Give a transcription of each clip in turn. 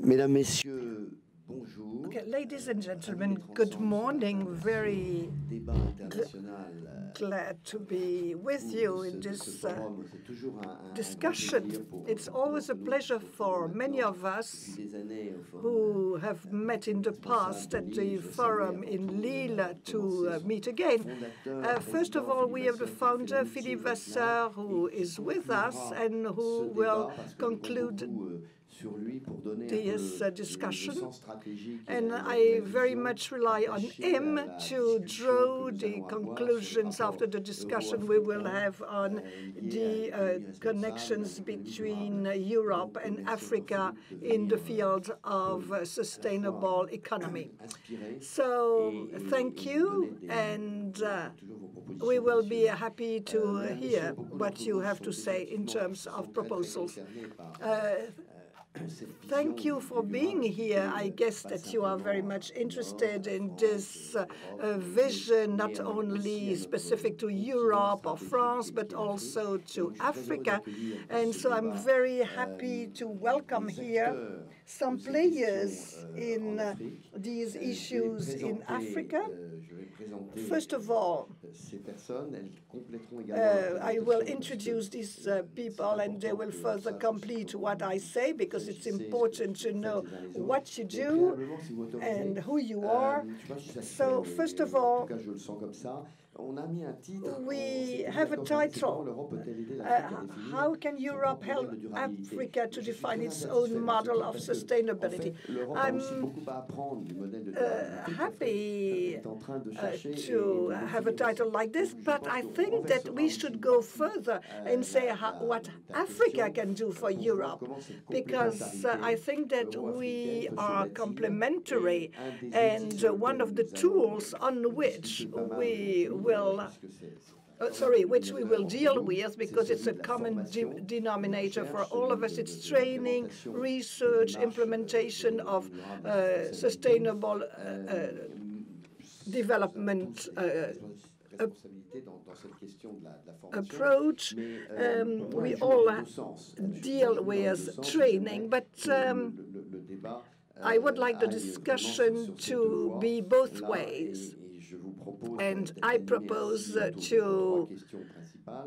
Mesdames, Messieurs, bonjour. Okay, ladies and gentlemen, good morning. Very glad to be with you in this discussion. It's always a pleasure for many of us who have met in the past at the forum in Lille to meet again. First of all, we have the founder, Philippe Vasseur, who is with us and who will conclude this discussion, and I very much rely on him to draw the conclusions after the discussion we will have on the connections between Europe and Africa in the field of sustainable economy. So thank you, and we will be happy to hear what you have to say in terms of proposals. Thank you for being here. I guess that you are very much interested in this vision, not only specific to Europe or France, but also to Africa. And so I'm very happy to welcome here some players in these issues in Africa. First of all, I will introduce these people, and they will further complete what I say, because it's important to know what you do and who you are. So first of all, we have a title, how can Europe help Africa to define its own model of sustainability? I'm happy to have a title like this, but I think that we should go further and say what Africa can do for Europe, because I think that we are complementary, and one of the tools on which we will which we will deal with, because it's a common denominator for all of us. It's training, research, implementation of sustainable development approach. We all deal with training, but I would like the discussion to be both ways. And I propose to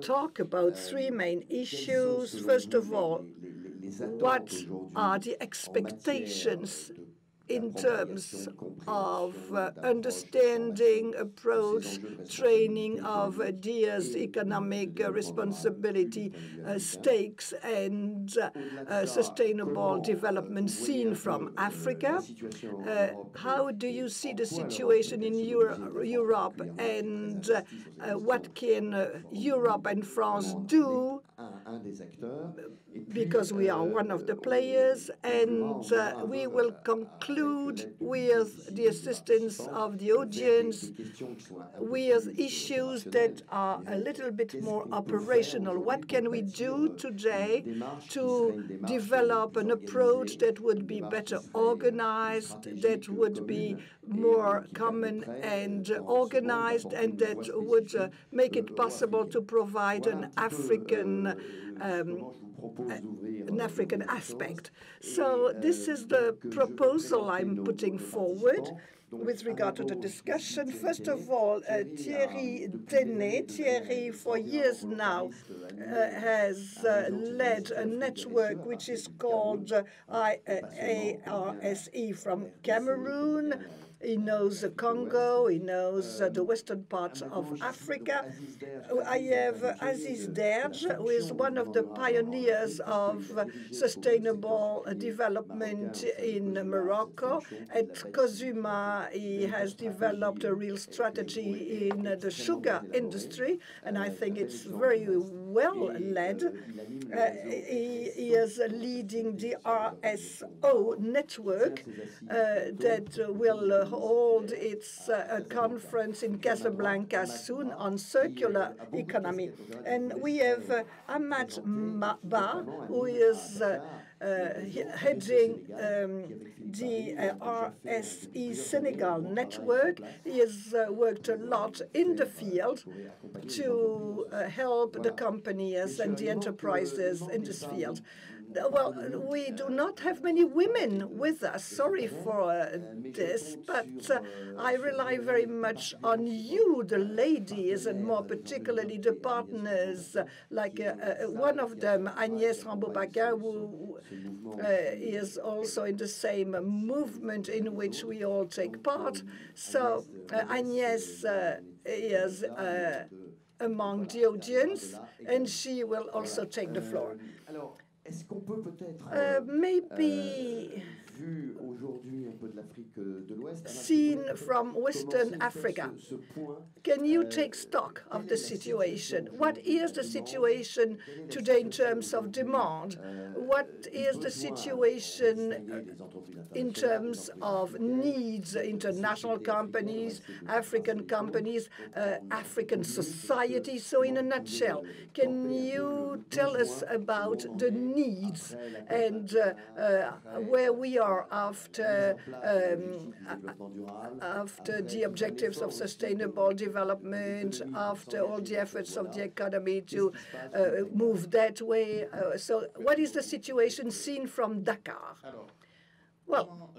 talk about three main issues. First of all, what are the expectations in terms of understanding, approach, training of ideas, economic responsibility, stakes, and sustainable development seen from Africa? How do you see the situation in Europe, and what can Europe and France do? Because we are one of the players, and we will conclude with the assistance of the audience with issues that are a little bit more operational. What can we do today to develop an approach that would be better organized, that would be more common and organized, and that would make it possible to provide an African aspect? So this is the proposal I'm putting forward with regard to the discussion. First of all, Thierry Denet. Thierry, for years now, has led a network which is called ARSE from Cameroon. He knows the Congo, he knows the western part of Africa. I have Aziz Derj, who is one of the pioneers of sustainable development in Morocco. At Cozuma, he has developed a real strategy in the sugar industry, and I think it's very well led. He is leading the RSO network that will hold its conference in Casablanca soon on circular economy. And we have Ahmad Ba, who is heading the RSE Senegal network. He has worked a lot in the field to help the companies and the enterprises in this field. Well, we do not have many women with us. Sorry for this, but I rely very much on you, the ladies, and more particularly the partners, like one of them, Agnès Rambaud-Baquin, who is also in the same movement in which we all take part. So Agnès is among the audience, and she will also take the floor. Maybe seen from Western Africa, can you take stock of the situation? What is the situation today in terms of demand? What is the situation in terms of needs, international companies, African companies, African society? So in a nutshell, can you tell us about the needs and where we are after the objectives of sustainable development, after all the efforts of the economy to move that way? So what is the situation seen from Dakar? Well,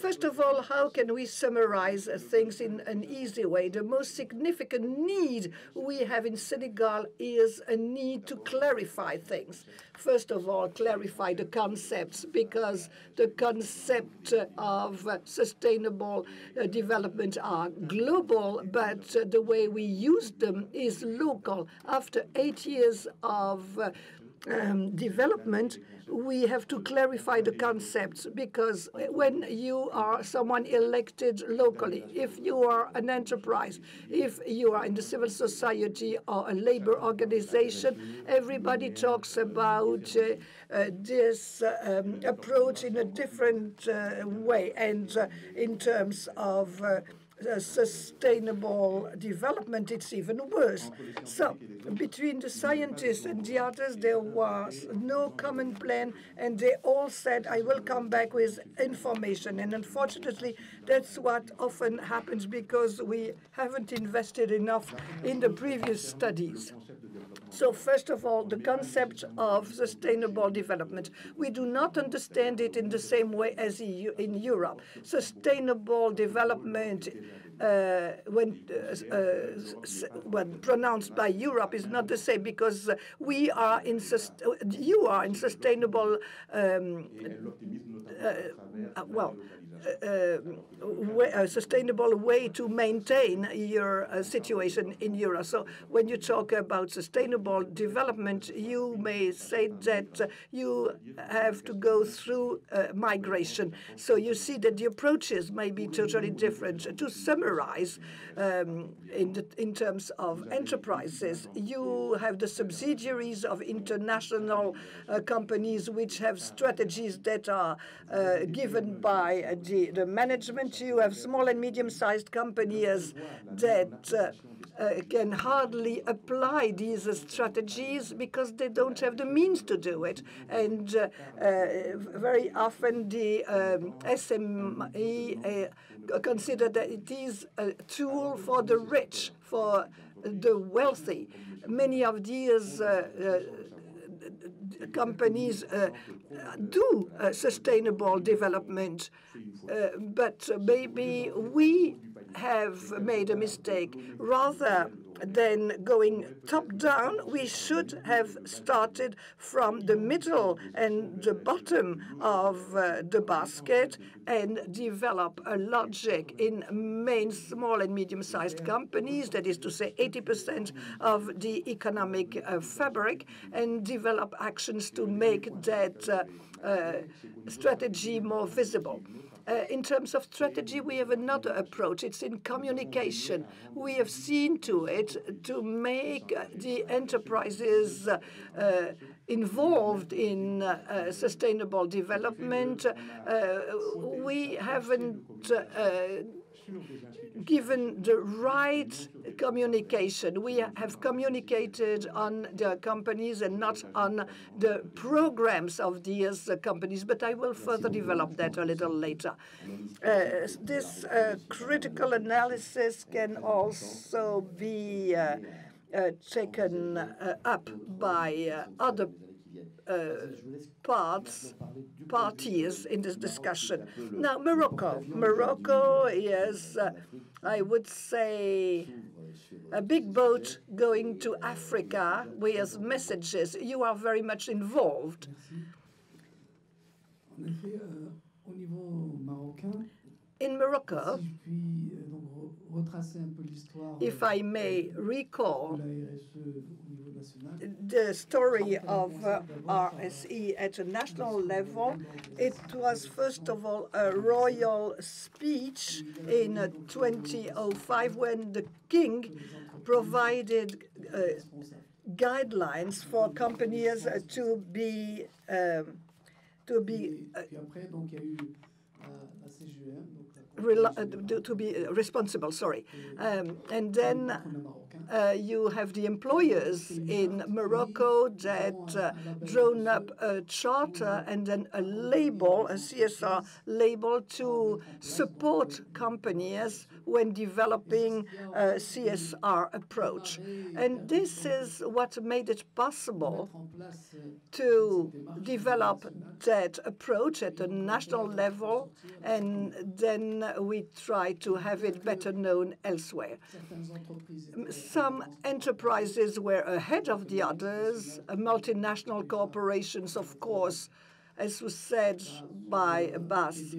first of all, how can we summarize things in an easy way? The most significant need we have in Senegal is a need to clarify things. First of all, clarify the concepts, because the concept of sustainable development are global, but the way we use them is local. After 8 years of development, we have to clarify the concepts, because when you are someone elected locally, if you are an enterprise, if you are in the civil society or a labor organization, everybody talks about this approach in a different way. And in terms of sustainable development, it's even worse. So between the scientists and the others, there was no common plan, and they all said, I will come back with information. And unfortunately, that's what often happens, because we haven't invested enough in the previous studies. So first of all, the concept of sustainable development. We do not understand it in the same way as in Europe. Sustainable development, when pronounced by Europe, is not the same, because you are in sustainable, a sustainable way to maintain your situation in Europe. So when you talk about sustainable development, you may say that you have to go through migration. So you see that the approaches may be totally different. To summarize, in terms of enterprises, you have the subsidiaries of international companies which have strategies that are given by the management. You have small and medium-sized companies that can hardly apply these strategies because they don't have the means to do it. And very often the SME consider that it is a tool for the rich, for the wealthy. Many of these companies do sustainable development, but maybe we have made a mistake. Rather than going top-down, we should have started from the middle and the bottom of the basket and develop a logic in main small and medium-sized companies, that is to say 80% of the economic fabric, and develop actions to make that strategy more visible. In terms of strategy, we have another approach. It's in communication. We have seen to it to make the enterprises involved in sustainable development. We haven't given the right communication. We have communicated on the companies and not on the programs of these companies, but I will further develop that a little later. This critical analysis can also be taken up by other parties in this discussion. Now, Morocco. Morocco is, I would say, a big boat going to Africa with messages. You are very much involved. In Morocco, if I may recall the story of RSE at a national level, it was first of all a royal speech in 2005 when the king provided guidelines for companies to be responsible, and then you have the employers in Morocco that drawn up a charter and then a label, a CSR label, to support companies when developing a CSR approach. And this is what made it possible to develop that approach at a national level, and then we try to have it better known elsewhere. Some enterprises were ahead of the others. Multinational corporations, of course, as was said by Bas,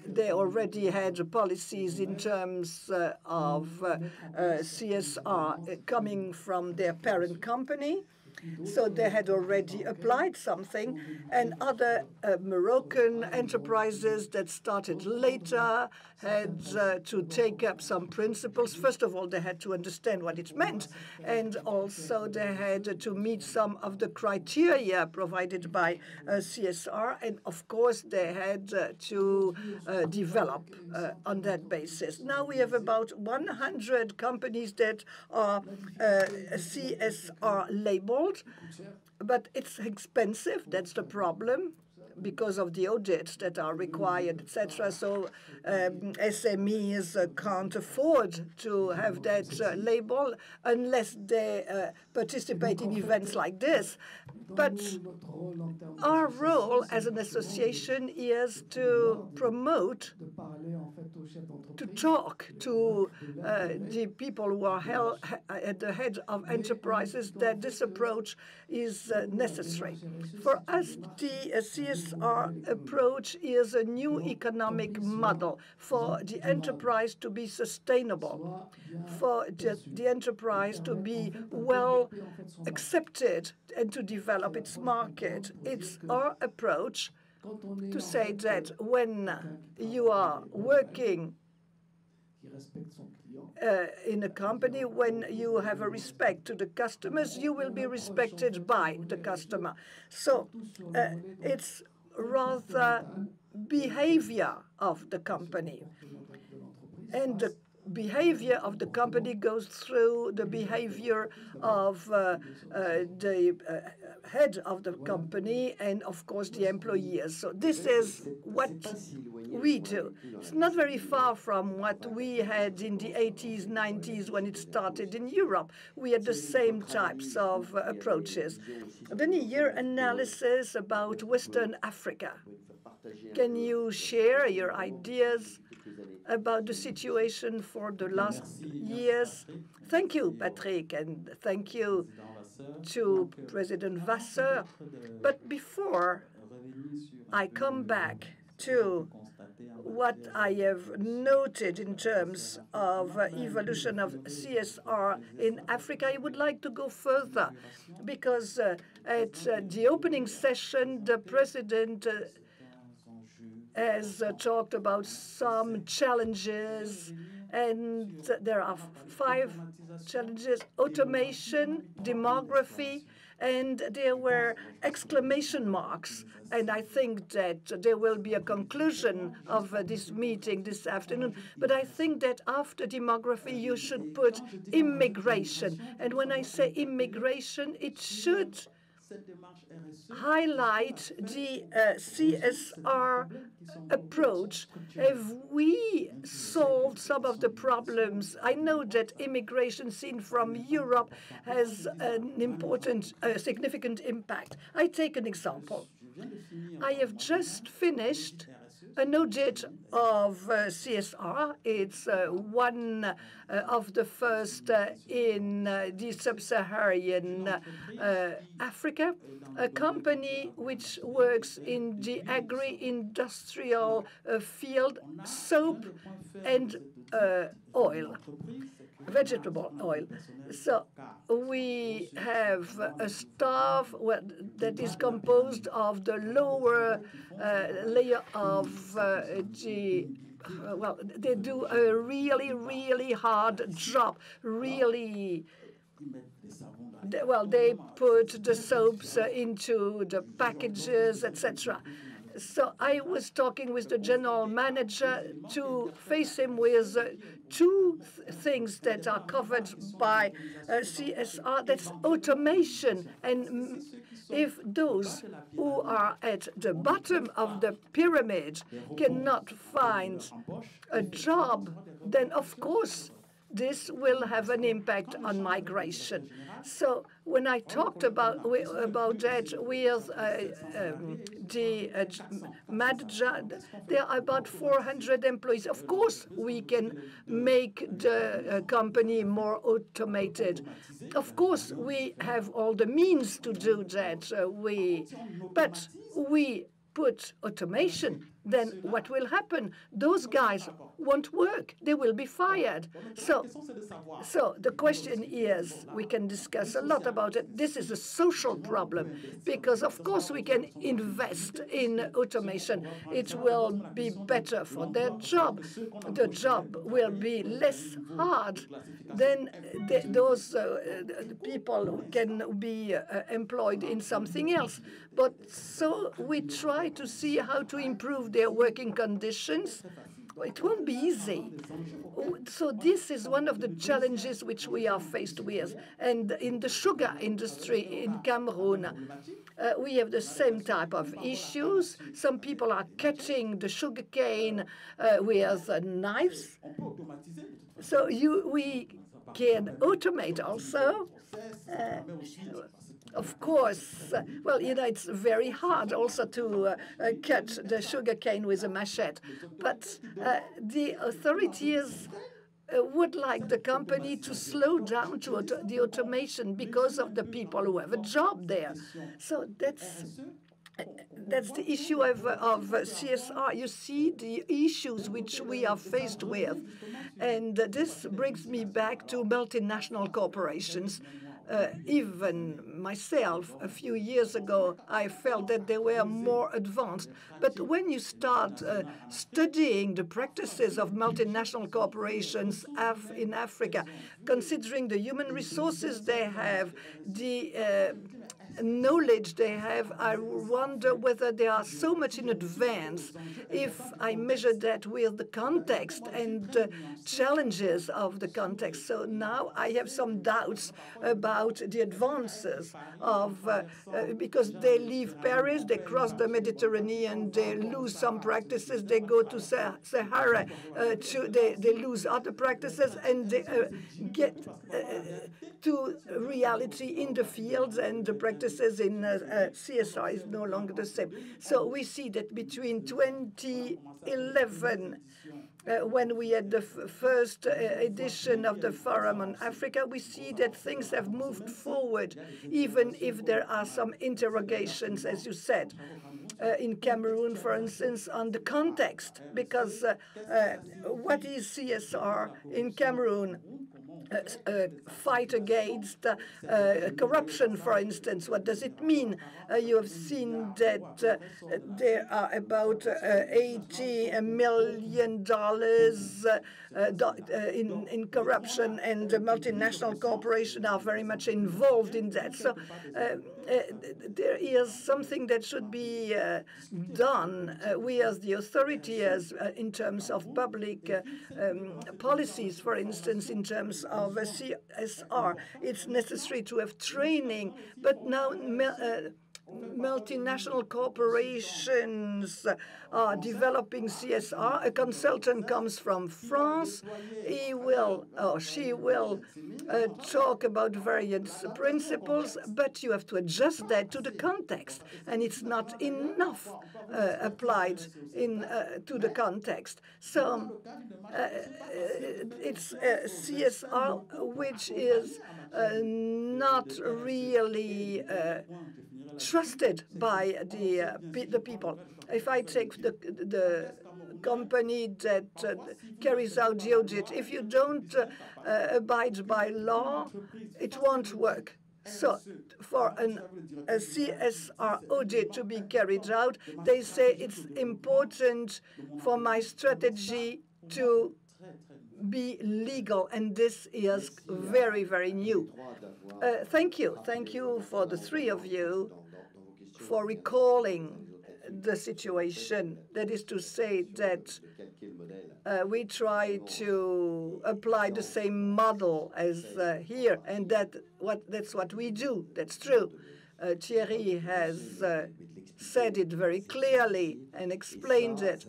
they already had policies in terms of CSR coming from their parent company. So they had already applied something, and other Moroccan enterprises that started later had to take up some principles. First of all, they had to understand what it meant, and also they had to meet some of the criteria provided by CSR, and of course they had to develop on that basis. Now we have about 100 companies that are CSR labeled, but it's expensive. That's the problem, because of the audits that are required, etc. So SMEs can't afford to have that label unless they participate in events like this. But our role as an association is to promote, to talk to the people who are at the head of enterprises that this approach is necessary. For us, the CSR approach is a new economic model for the enterprise to be sustainable, for the enterprise to be well accepted and to develop its market. It's our approach to say that when you are working in a company, when you have a respect to the customers, you will be respected by the customer. So it's rather behavior of the company. And the behavior of the company goes through the behavior of the head of the company and, of course, the employees. So this is what we do. It's not very far from what we had in the 80s, 90s when it started in Europe. We had the same types of approaches. Then a year analysis about Western Africa. Can you share your ideas about the situation for the last years? Thank you, Patrick, and thank you to President Vasseur. But before I come back to what I have noted in terms of evolution of CSR in Africa, I would like to go further, because at the opening session, the President has talked about some challenges, and there are 5 challenges: automation, demography, and there were exclamation marks. And I think that there will be a conclusion of this meeting this afternoon. But I think that after demography, you should put immigration. And when I say immigration, it should highlight the CSR approach. Have we solved some of the problems? I know that immigration seen from Europe has an important, significant impact. I take an example. I have just finished an audit of CSR. It's one of the first in the sub-Saharan Africa, a company which works in the agri-industrial field, soap and oil, vegetable oil. So we have a staff that is composed of the lower layer of the well, they do a really, really hard job. Really, well, they put the soaps into the packages, etc. So I was talking with the general manager to face him with two things that are covered by CSR. That's automation. And if those who are at the bottom of the pyramid cannot find a job, then of course this will have an impact on migration. So when I talked about that with the manager, there are about 400 employees. Of course, we can make the company more automated. Of course, we have all the means to do that. But we put automation, then what will happen? Those guys won't work. They will be fired. So the question is, we can discuss a lot about it. This is a social problem because, of course, we can invest in automation. It will be better for their job. The job will be less hard. Then those people can be employed in something else. But so we try to see how to improve their working conditions. It won't be easy. So this is one of the challenges which we are faced with. And in the sugar industry in Cameroon, we have the same type of issues. Some people are cutting the sugar cane with knives. So we can automate also. Of course, well, it's very hard also to cut the sugar cane with a machete. But the authorities would like the company to slow down to the automation because of the people who have a job there. So that's the issue of CSR. You see the issues which we are faced with. And this brings me back to multinational corporations. Even myself, a few years ago, I felt that they were more advanced. But when you start studying the practices of multinational corporations in Africa, considering the human resources they have, the knowledge they have, I wonder whether they are so much in advance. If I measure that with the context and the challenges of the context. So now I have some doubts about the advances of, because they leave Paris, they cross the Mediterranean, they lose some practices, they go to Sahara, they lose other practices, and they get to reality in the fields, and the practices in CSR is no longer the same. So we see that between 2011, when we had the first edition of the Forum on Africa, we see that things have moved forward, even if there are some interrogations, as you said. In Cameroon, for instance, on the context, because what is CSR in Cameroon? Fight against corruption, for instance. What does it mean? You have seen that there are about $80 million in corruption, and the multinational corporations are very much involved in that. So there is something that should be done. We as the authorities in terms of public policies, for instance, in terms of a CSR. It's necessary to have training, but now multinational corporations are developing CSR. A consultant comes from France. He will or she will talk about various principles, but you have to adjust that to the context, and it's not enough applied to the context. So it's CSR which is not really trusted by the people. If I take the company that carries out the audit, if you don't abide by law, it won't work. So for a CSR audit to be carried out, they say it's important for my strategy to be legal, and this is very, very new. Thank you. Thank you for the three of you for recalling the situation. That is to say that we try to apply the same model as here, and that's what we do. That's true. Thierry has said it very clearly and explained it.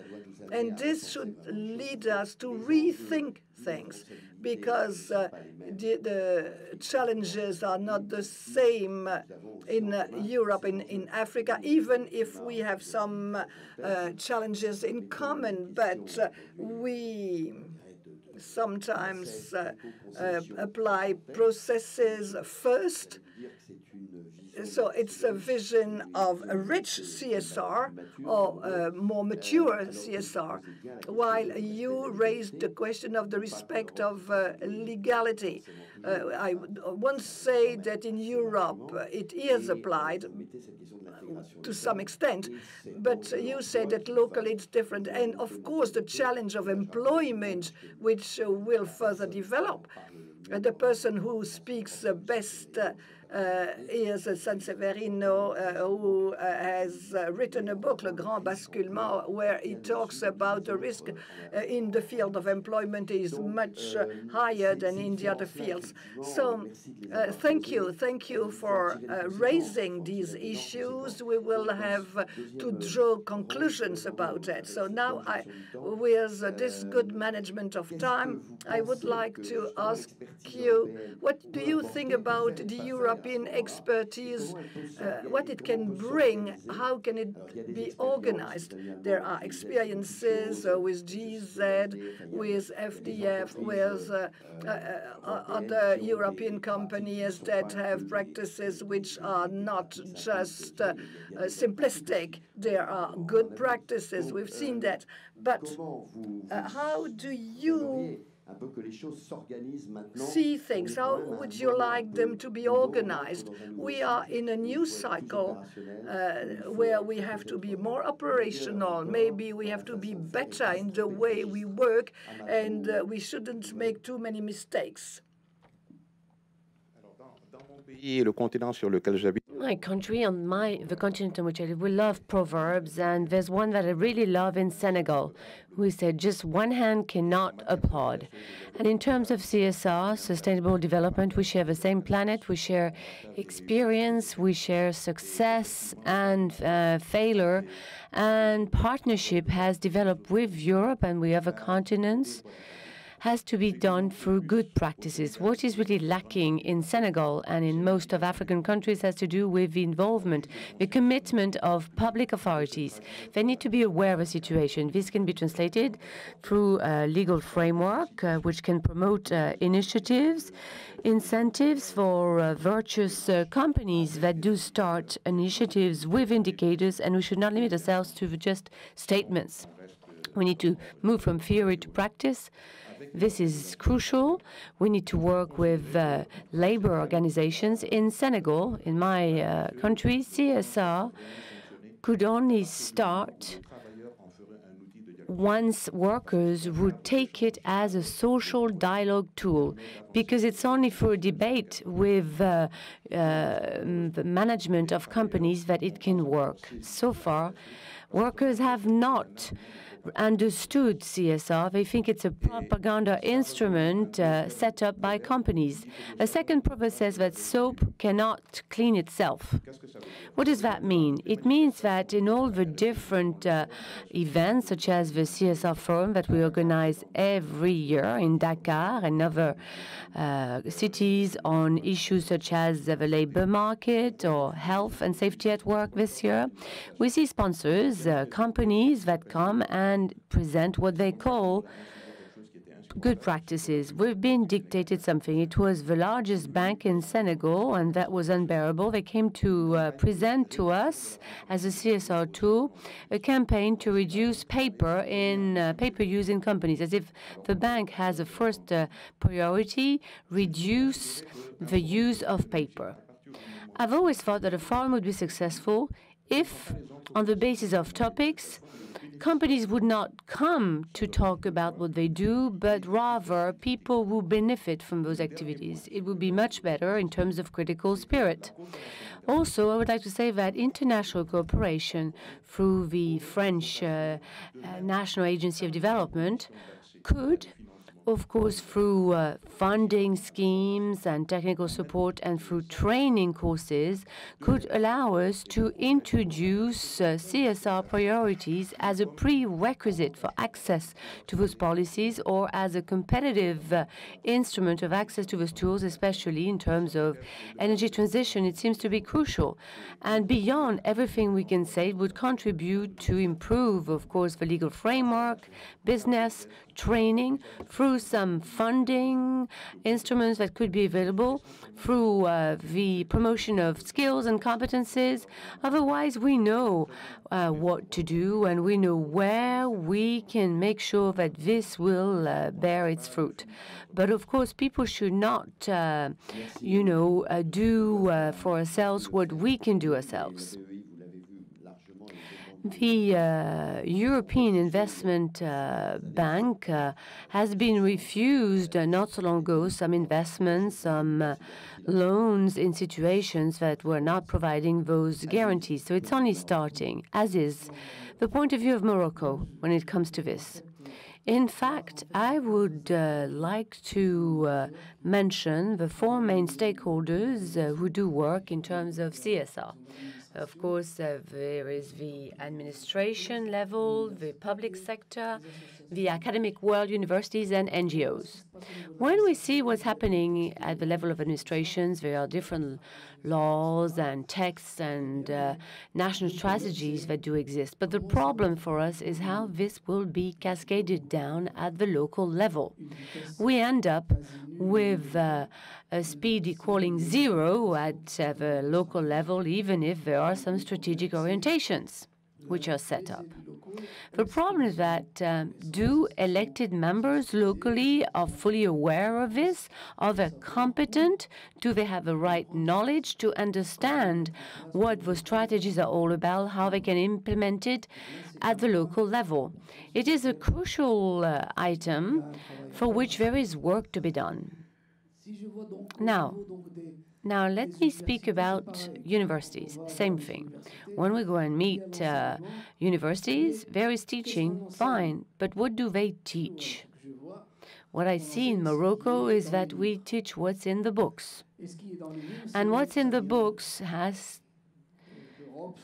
And this should lead us to rethink things, because the challenges are not the same in Europe and in Africa, even if we have some challenges in common. But we sometimes apply processes first. So it's a vision of a rich CSR or a more mature CSR, while you raised the question of the respect of legality. I would once say that in Europe it is applied to some extent, but you say that locally it's different. And of course the challenge of employment, which will further develop. The person who speaks best is Sanseverino, who has written a book, Le Grand Basculement, where he talks about the risk in the field of employment is much higher than in the other fields. So thank you for raising these issues. We will have to draw conclusions about that. So now, with this good management of time, I would like to ask you, what do you think about the European expertise, what it can bring, how can it be organized? There are experiences with GZ, with FDF, with other European companies that have practices which are not just simplistic. There are good practices. We've seen that. But how do you see things? How would you like them to be organized? We are in a new cycle where we have to be more operational. Maybe we have to be better in the way we work, and we shouldn't make too many mistakes. My country, the continent on which I live, we love proverbs, and there's one that I really love in Senegal, who said, just one hand cannot applaud. And in terms of CSR, sustainable development, we share the same planet, we share experience, we share success and failure, and partnership has developed with Europe and with other continents has to be done through good practices. What is really lacking in Senegal and in most of African countries has to do with the involvement, the commitment of public authorities. They need to be aware of the situation. This can be translated through a legal framework which can promote initiatives, incentives for virtuous companies that do start initiatives with indicators, and we should not limit ourselves to just statements. We need to move from theory to practice. This is crucial. We need to work with labor organizations. In Senegal, in my country, CSR could only start once workers would take it as a social dialogue tool, because it's only through a debate with the management of companies that it can work. So far, workers have not understood CSR. They think it's a propaganda instrument set up by companies. A second proverb says that soap cannot clean itself. What does that mean? It means that in all the different events, such as the CSR Forum that we organize every year in Dakar and other cities on issues such as the labor market or health and safety at work this year, we see sponsors, companies that come and present what they call good practices. We've been dictated something. It was the largest bank in Senegal, and that was unbearable. They came to present to us as a CSR tool a campaign to reduce paper use in companies, as if the bank has a first priority, reduce the use of paper. I've always thought that a forum would be successful if, on the basis of topics, companies would not come to talk about what they do, but rather people who benefit from those activities. It would be much better in terms of critical spirit. Also, I would like to say that international cooperation through the French National Agency of Development could, of course, through funding schemes and technical support and through training courses, could allow us to introduce CSR priorities as a prerequisite for access to those policies or as a competitive instrument of access to those tools, especially in terms of energy transition. It seems to be crucial. And beyond everything we can say, it would contribute to improve, of course, the legal framework, business, training, through some funding instruments that could be available, through the promotion of skills and competences. Otherwise, we know what to do, and we know where we can make sure that this will bear its fruit. But of course, people should not, do for ourselves what we can do ourselves. The European Investment Bank has been refused not so long ago some investments, some loans in situations that were not providing those guarantees. So it's only starting, as is the point of view of Morocco when it comes to this. In fact, I would like to mention the four main stakeholders who do work in terms of CSR. Of course, there is the administration level, the public sector, the academic world, universities, and NGOs. When we see what's happening at the level of administrations, there are different laws and texts and national strategies that do exist. But the problem for us is how this will be cascaded down at the local level. We end up with a speed equaling 0 at the local level, even if there are some strategic orientations which are set up. The problem is that do elected members locally are fully aware of this? Are they competent? Do they have the right knowledge to understand what those strategies are all about, how they can implement it at the local level? It is a crucial item for which there is work to be done. Now, let me speak about universities. Same thing. When we go and meet universities, there is teaching, fine, but what do they teach? What I see in Morocco is that we teach what's in the books. And what's in the books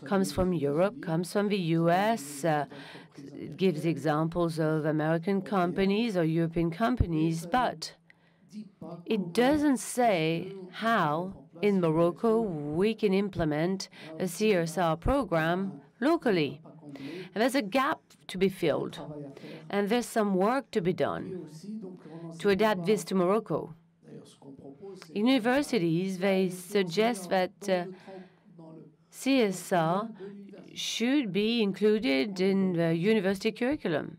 comes from Europe, comes from the US, it gives examples of American companies or European companies, but it doesn't say how, in Morocco, we can implement a CSR program locally. And there's a gap to be filled, and there's some work to be done to adapt this to Morocco. In universities, they suggest that CSR should be included in the university curriculum.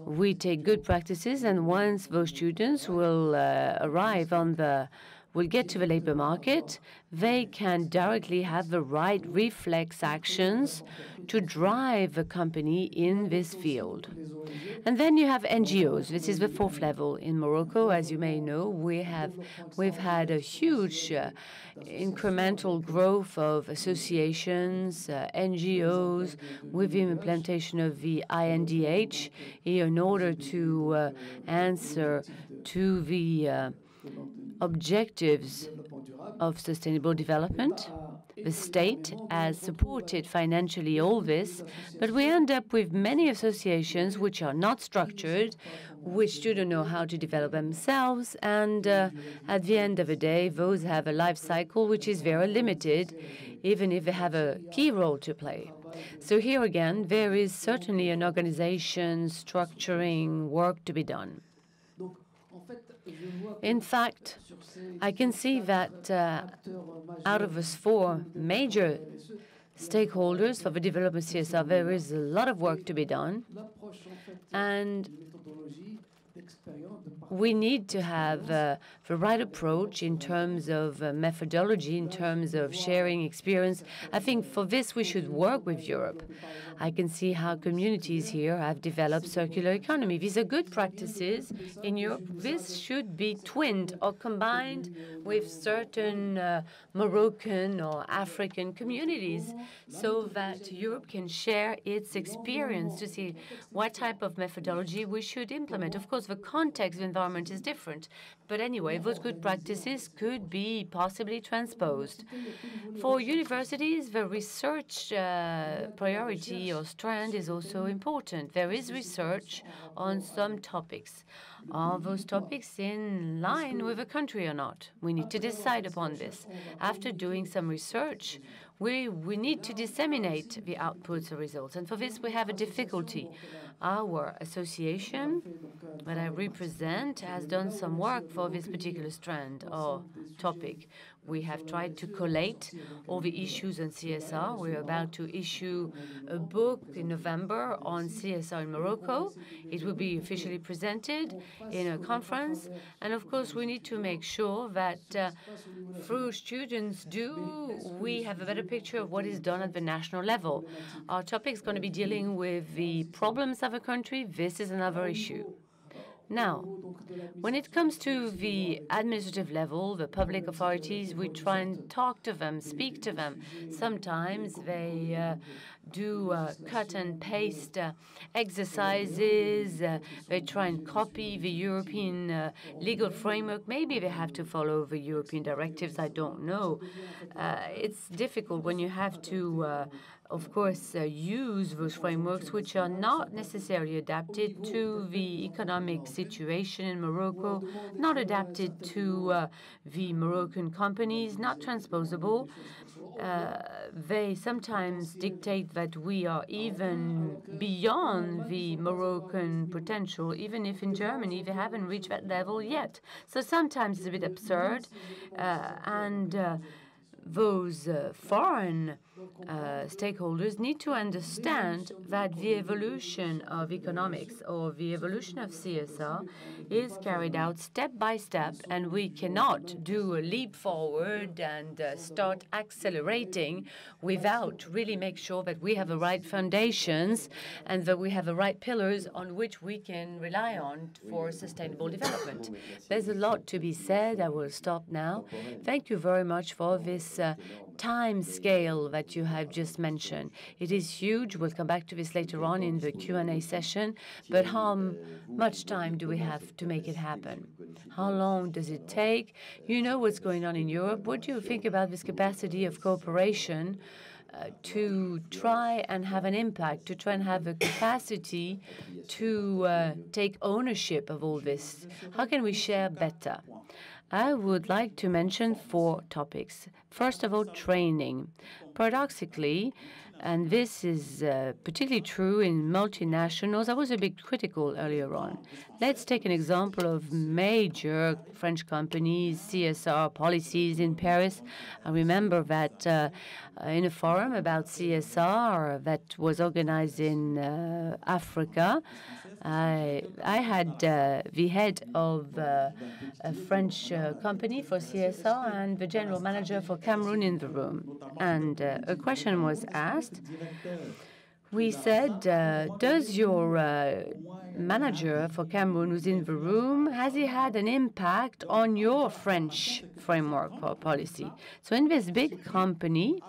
We take good practices, and once those students will arrive on the will get to the labor market, they can directly have the right reflex actions to drive a company in this field. And then you have NGOs. This is the fourth level. In Morocco, as you may know, we've had a huge incremental growth of associations, NGOs, with the implementation of the INDH in order to answer to the objectives of sustainable development. The state has supported financially all this, but we end up with many associations which are not structured, which don't know how to develop themselves, and at the end of the day, those have a life cycle which is very limited, even if they have a key role to play. So here again, there is certainly an organization structuring work to be done. In fact, I can see that out of us four major stakeholders for the development of CSR, there is a lot of work to be done, and we need to have the right approach in terms of methodology, in terms of sharing experience. I think for this we should work with Europe. I can see how communities here have developed circular economy. These are good practices in Europe. This should be twinned or combined with certain Moroccan or African communities so that Europe can share its experience to see what type of methodology we should implement. Of course, the context, the environment is different. But anyway, those good practices could be possibly transposed. For universities, the research priority or strand is also important. There is research on some topics. Are those topics in line with a country or not? We need to decide upon this. After doing some research, we need to disseminate the outputs or results. And for this, we have a difficulty. Our association that I represent has done some work for this particular strand or topic. We have tried to collate all the issues on CSR. We're about to issue a book in November on CSR in Morocco. It will be officially presented in a conference. And of course, we need to make sure that through students we have a better picture of what is done at the national level. Our topic is going to be dealing with the problems of a country. This is another issue. Now, when it comes to the administrative level, the public authorities, we try and talk to them, speak to them. Sometimes they do cut and paste exercises. They try and copy the European legal framework. Maybe they have to follow the European directives. I don't know. It's difficult when you have to of course, use those frameworks which are not necessarily adapted to the economic situation in Morocco, not adapted to the Moroccan companies, not transposable. They sometimes dictate that we are even beyond the Moroccan potential, even if in Germany they haven't reached that level yet. So sometimes it's a bit absurd, and those foreign stakeholders need to understand that the evolution of economics or the evolution of CSR is carried out step by step, and we cannot do a leap forward and start accelerating without really make sure that we have the right foundations and that we have the right pillars on which we can rely on for sustainable development. There's a lot to be said. I will stop now. Thank you very much for this time scale that you have just mentioned. It is huge. We'll come back to this later on in the Q&A session. But how much time do we have to make it happen? How long does it take? You know what's going on in Europe. What do you think about this capacity of cooperation to try and have an impact, to try and have a capacity to take ownership of all this? How can we share better? I would like to mention 4 topics. First of all, training. Paradoxically, And this is particularly true in multinationals. I was a bit critical earlier on. Let's take an example of major French companies, CSR policies in Paris. I remember that in a forum about CSR that was organized in Africa, I had the head of a French company for CSR and the general manager for Cameroon in the room. And a question was asked. We said, does your manager for Cameroon who's in the room, has he had an impact on your French framework for policy? So in this big company,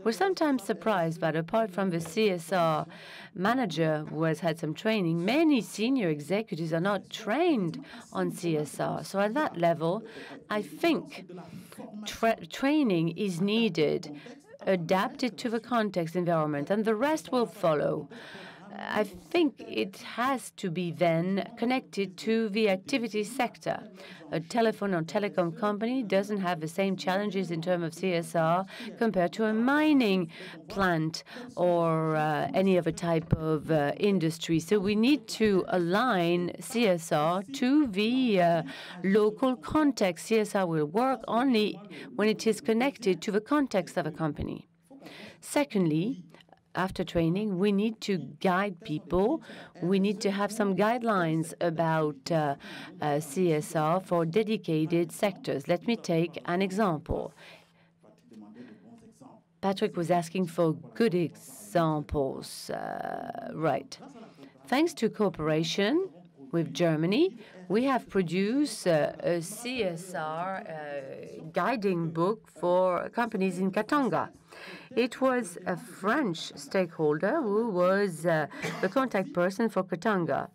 we're sometimes surprised that apart from the CSR manager who has had some training, many senior executives are not trained on CSR. So at that level, I think training is needed, adapted to the context environment, and the rest will follow. I think it has to be then connected to the activity sector. A telephone or telecom company doesn't have the same challenges in terms of CSR compared to a mining plant or any other type of industry. So we need to align CSR to the local context. CSR will work only when it is connected to the context of a company. Secondly, after training, we need to guide people. We need to have some guidelines about CSR for dedicated sectors. Let me take an example. Patrick was asking for good examples. Right. Thanks to cooperation with Germany, we have produced a CSR guiding book for companies in Katanga. It was a French stakeholder who was the contact person for Katanga.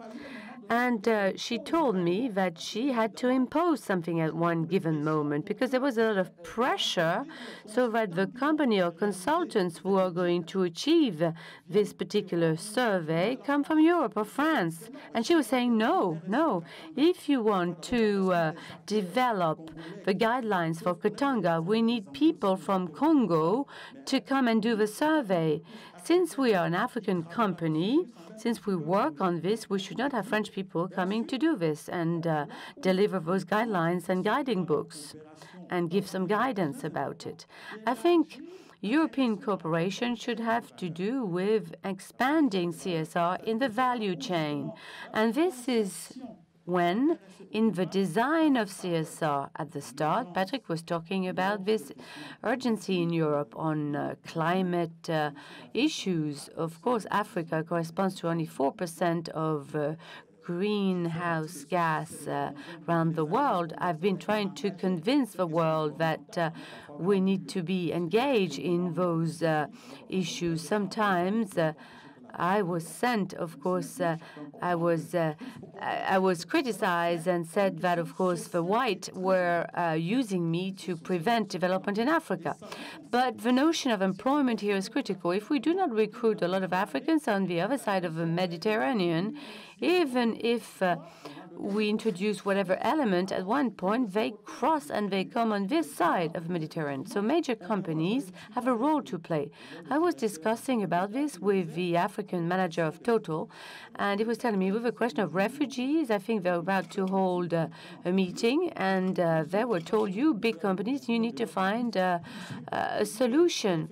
And she told me that she had to impose something at one given moment because there was a lot of pressure so that the company or consultants who are going to achieve this particular survey come from Europe or France. And she was saying, no, if you want to develop the guidelines for Katanga, we need people from Congo to come and do the survey. Since we are an African company, since we work on this, we should not have French people coming to do this and deliver those guidelines and guiding books and give some guidance about it. I think European cooperation should have to do with expanding CSR in the value chain. And this is when, in the design of CSR at the start, Patrick was talking about this urgency in Europe on climate issues. Of course, Africa corresponds to only 4% of greenhouse gas around the world. I've been trying to convince the world that we need to be engaged in those issues. Sometimes I was sent, of course, I was criticized and said that, of course, the white were using me to prevent development in Africa. But the notion of employment here is critical. If we do not recruit a lot of Africans on the other side of the Mediterranean, even if we introduce whatever element, at one point they cross and they come on this side of the Mediterranean. So major companies have a role to play. I was discussing about this with the African manager of Total, and he was telling me with the question of refugees, I think they're about to hold a meeting, and they were told, you big companies, you need to find a solution.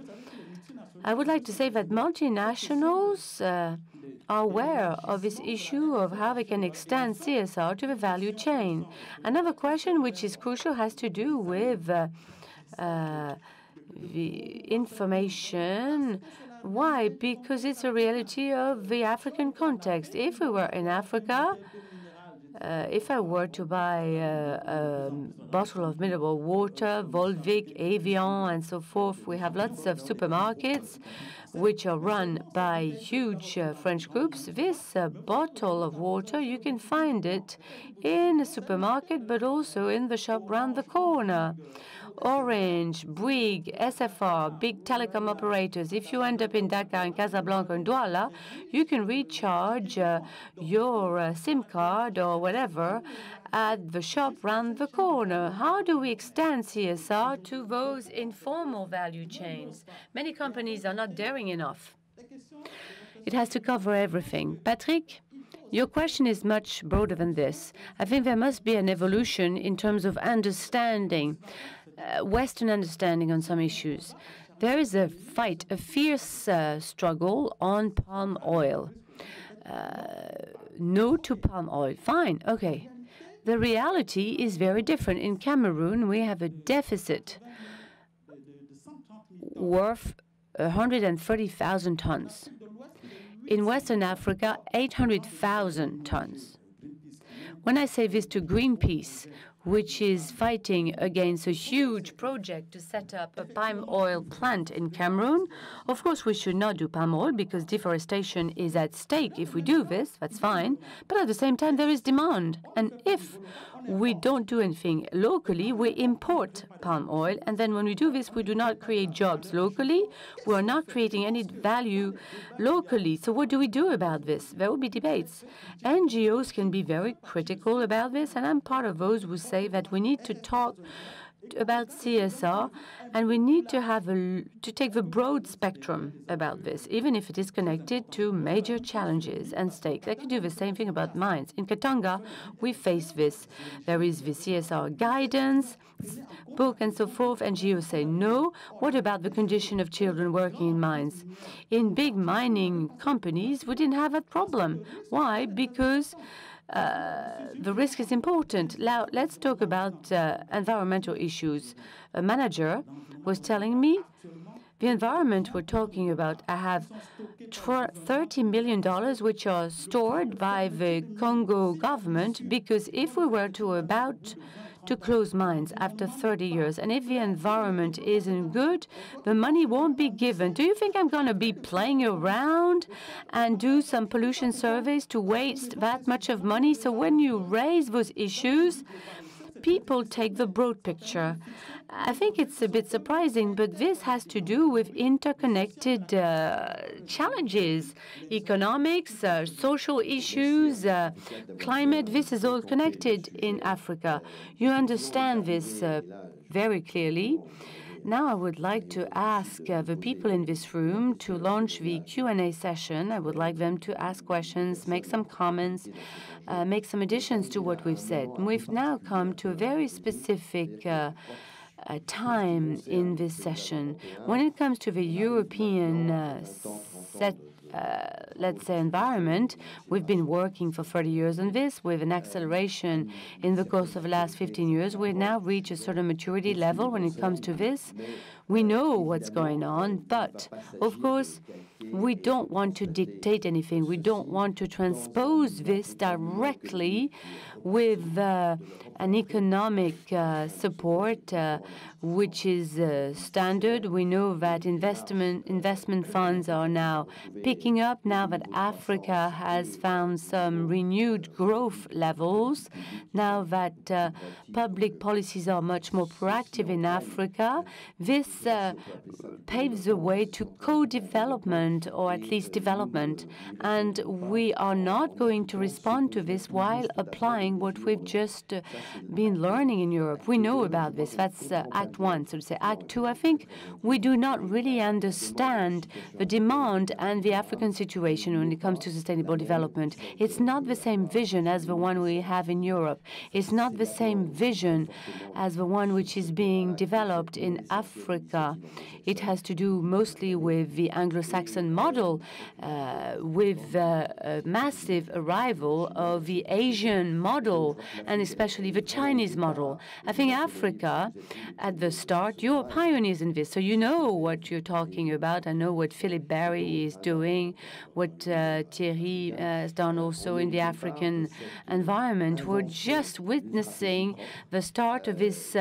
I would like to say that multinationals are aware of this issue of how they can extend CSR to the value chain. Another question which is crucial has to do with the information. Why? Because it's a reality of the African context. If we were in Africa, if I were to buy a bottle of mineral water, Volvic, Evian, and so forth, we have lots of supermarkets which are run by huge French groups. This bottle of water, you can find it in a supermarket, but also in the shop round the corner. Orange, Bouygues, SFR, big telecom operators. If you end up in Dakar, in Casablanca, and Douala, you can recharge your SIM card or whatever at the shop round the corner. How do we extend CSR to those informal value chains? Many companies are not daring doing enough. It has to cover everything. Patrick, your question is much broader than this. I think there must be an evolution in terms of understanding, Western understanding on some issues. There is a fight, a fierce struggle on palm oil. No to palm oil. Fine, okay. The reality is very different. In Cameroon, we have a deficit worth 130,000 tons. In Western Africa, 800,000 tons. When I say this to Greenpeace, which is fighting against a huge project to set up a palm oil plant in Cameroon, of course we should not do palm oil because deforestation is at stake. If we do this, that's fine. But at the same time, there is demand. And if we don't do anything locally, we import palm oil. And then when we do this, we do not create jobs locally. We are not creating any value locally. So what do we do about this? There will be debates. NGOs can be very critical about this, and I'm part of those who say that we need to talk about CSR, and we need to take the broad spectrum about this, even if it is connected to major challenges and stakes. I could do the same thing about mines. In Katanga, we face this. There is the CSR guidance book and so forth. NGOs say no. What about the condition of children working in mines? In big mining companies, we didn't have that problem. Why? Because the risk is important. Now, let's talk about environmental issues. A manager was telling me the environment we're talking about, I have $30 million which are stored by the Congo government, because if we were about to close mines after 30 years, and if the environment isn't good, the money won't be given. Do you think I'm going to be playing around and do some pollution surveys to waste that much of money? So when you raise those issues, people take the broad picture. I think it's a bit surprising, but this has to do with interconnected challenges, economics, social issues, climate. This is all connected in Africa. You understand this very clearly. Now I would like to ask the people in this room to launch the Q&A session. I would like them to ask questions, make some comments, make some additions to what we've said. We've now come to a very specific time in this session. When it comes to the European let's say, environment, we've been working for 30 years on this with an acceleration in the course of the last 15 years. We've now reached a sort of maturity level when it comes to this. We know what's going on, but of course, we don't want to dictate anything. We don't want to transpose this directly with an economic support which is standard. We know that investment funds are now picking up now that Africa has found some renewed growth levels, now that public policies are much more proactive in Africa. This paves the way to co-development, or at least development. And we are not going to respond to this while applying what we've just been learning in Europe. We know about this. That's Act 1, so to say. Act 2, I think we do not really understand the demand and the African situation when it comes to sustainable development. It's not the same vision as the one we have in Europe. It's not the same vision as the one which is being developed in Africa. It has to do mostly with the Anglo-Saxon model, with the massive arrival of the Asian model, and especially the Chinese model. I think Africa, at the start, you're pioneers in this, so you know what you're talking about. I know what Philip Barry is doing, what Thierry has done also in the African environment. We're just witnessing the start of this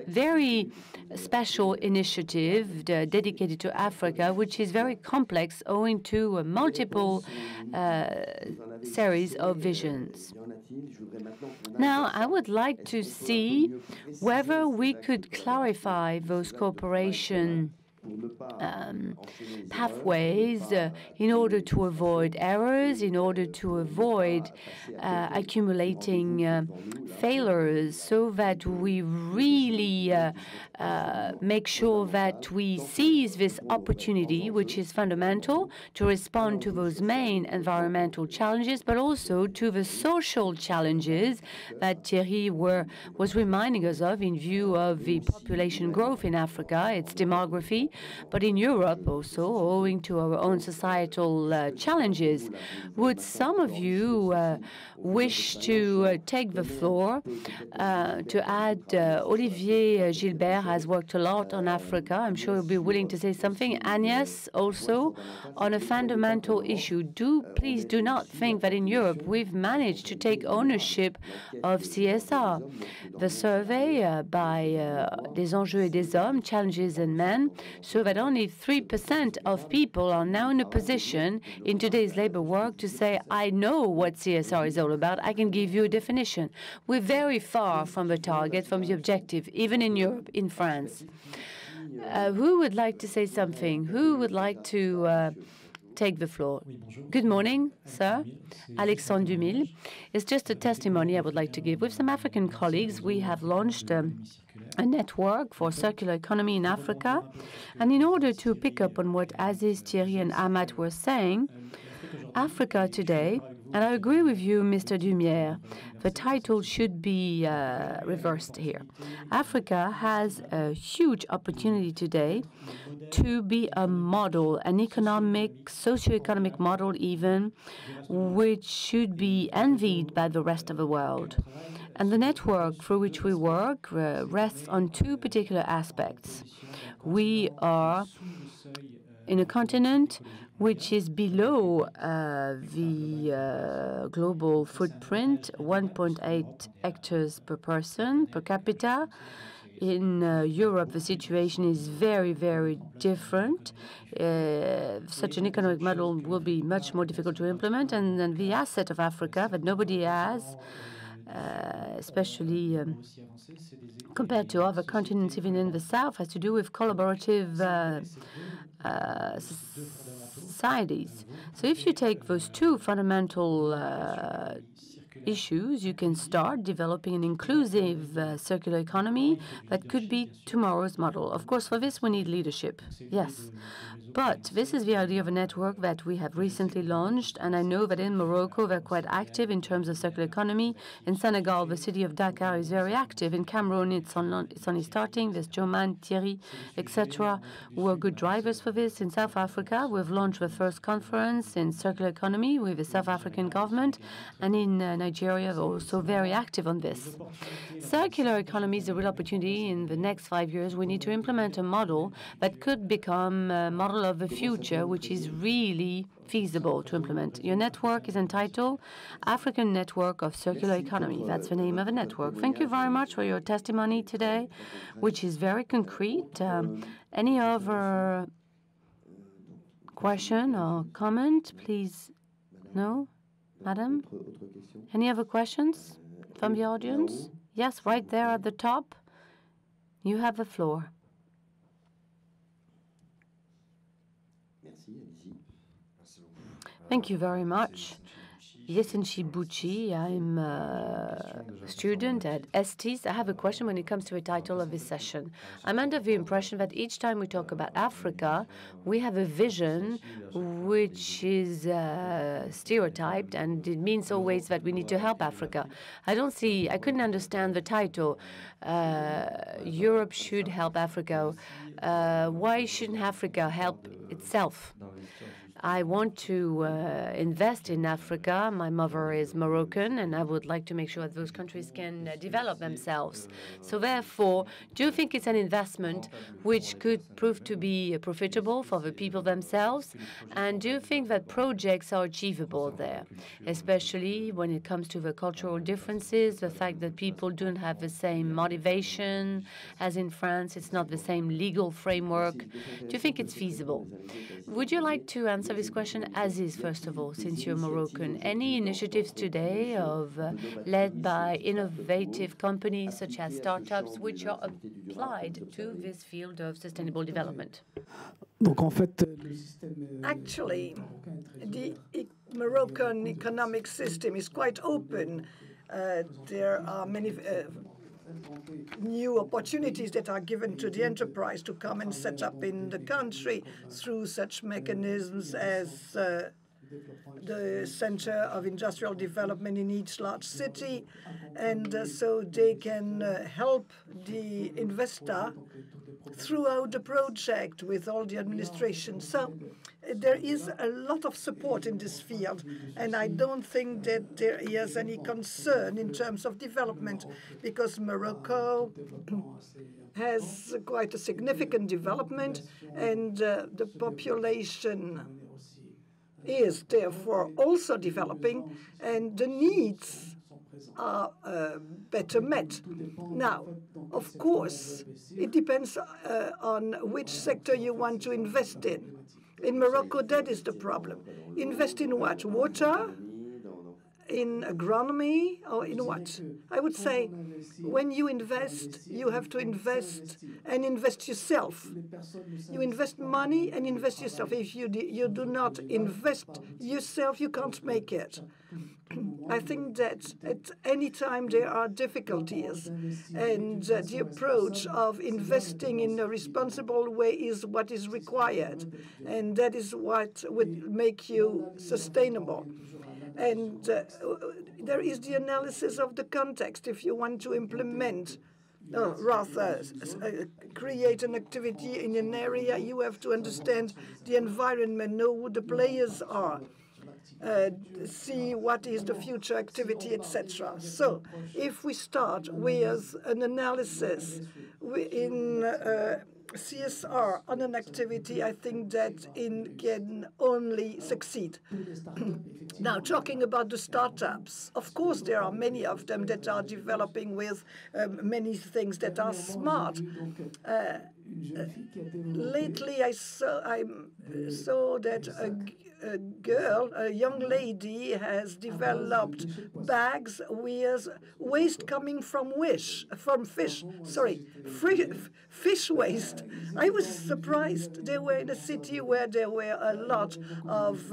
very special initiative dedicated to Africa, which is very complex owing to a multiple series of visions. Now, I would like to see whether we could clarify those cooperation pathways in order to avoid errors, in order to avoid accumulating failures, so that we really make sure that we seize this opportunity, which is fundamental to respond to those main environmental challenges, but also to the social challenges that Thierry was reminding us of in view of the population growth in Africa, its demography, but in Europe also, owing to our own societal challenges. Would some of you wish to take the floor to add? Olivier Gilbert has worked a lot on Africa. I'm sure he'll be willing to say something. Agnès also on a fundamental issue. Please do not think that in Europe we've managed to take ownership of CSR. The survey by Des Enjeux et des Hommes, Challenges and Men, show that only 3% of people are now in a position in today's labor work to say, I know what CSR is all about. I can give you a definition. We're very far from the target, from the objective, even in Europe, in France. Who would like to say something? Who would like to take the floor? Good morning, sir. Alexandre Dumille. It's just a testimony I would like to give. With some African colleagues, we have launched a network for circular economy in Africa. And in order to pick up on what Aziz, Thierry, and Ahmad were saying, Africa today, and I agree with you, Mr. Dumière, the title should be reversed here. Africa has a huge opportunity today to be a model, an economic, socio-economic model even, which should be envied by the rest of the world. And the network through which we work rests on two particular aspects. We are in a continent which is below the global footprint, 1.8 hectares per person, per capita. In Europe, the situation is very, very different. Such an economic model will be much more difficult to implement. And then the asset of Africa that nobody has, especially compared to other continents, even in the south, has to do with collaborative societies. So if you take those two fundamental issues, you can start developing an inclusive circular economy that could be tomorrow's model. Of course, for this, we need leadership. Yes. But this is the idea of a network that we have recently launched, and I know that in Morocco they're quite active in terms of circular economy. In Senegal, the city of Dakar is very active. In Cameroon, it's only starting. There's Joman, Thierry, etc., who are good drivers for this. In South Africa, we've launched the first conference in circular economy with the South African government, and in Nigeria, they're also very active on this. Circular economy is a real opportunity. In the next 5 years, we need to implement a model that could become a model of the future, which is really feasible to implement. Your network is entitled African Network of Circular Economy. That's the name of the network. Thank you very much for your testimony today, which is very concrete. Any other question or comment, please? No? Madam? Any other questions from the audience? Yes, right there at the top. You have the floor. Thank you very much. Yesenchi Bucci, I'm a student at Estes. I have a question when it comes to the title of this session. I'm under the impression that each time we talk about Africa, we have a vision which is stereotyped, and it means always that we need to help Africa. I couldn't understand the title. Europe should help Africa. Why shouldn't Africa help itself? I want to invest in Africa. My mother is Moroccan, and I would like to make sure that those countries can develop themselves. So therefore, do you think it's an investment which could prove to be profitable for the people themselves? And do you think that projects are achievable there, especially when it comes to the cultural differences, the fact that people don't have the same motivation as in France, it's not the same legal framework? Do you think it's feasible? Would you like to answer answer this question, Aziz, first of all, since you're Moroccan. Any initiatives today led by innovative companies such as startups which are applied to this field of sustainable development? Actually, the Moroccan economic system is quite open. There are many new opportunities that are given to the enterprise to come and set up in the country through such mechanisms as the Center of Industrial Development in each large city. And so they can help the investor throughout the project with all the administration. So there is a lot of support in this field, and I don't think that there is any concern in terms of development, because Morocco has quite a significant development, and the population is therefore also developing, and the needs are better met. Now, of course, it depends on which sector you want to invest in. In Morocco, that is the problem. Invest in what? Water? In agronomy? Or in what? I would say when you invest, you have to invest and invest yourself. You invest money and invest yourself. If you do not invest yourself, you can't make it. I think that at any time there are difficulties, and the approach of investing in a responsible way is what is required, and that is what would make you sustainable. And there is the analysis of the context. If you want to implement, rather create an activity in an area, you have to understand the environment, know who the players are, see what is the future activity, etc. So if we start with an analysis in CSR on an activity, I think that it can only succeed. Now, talking about the startups, of course, there are many of them that are developing with many things that are smart. Lately, I saw that a young lady has developed bags with waste coming from fish waste. I was surprised. They were in a city where there were a lot of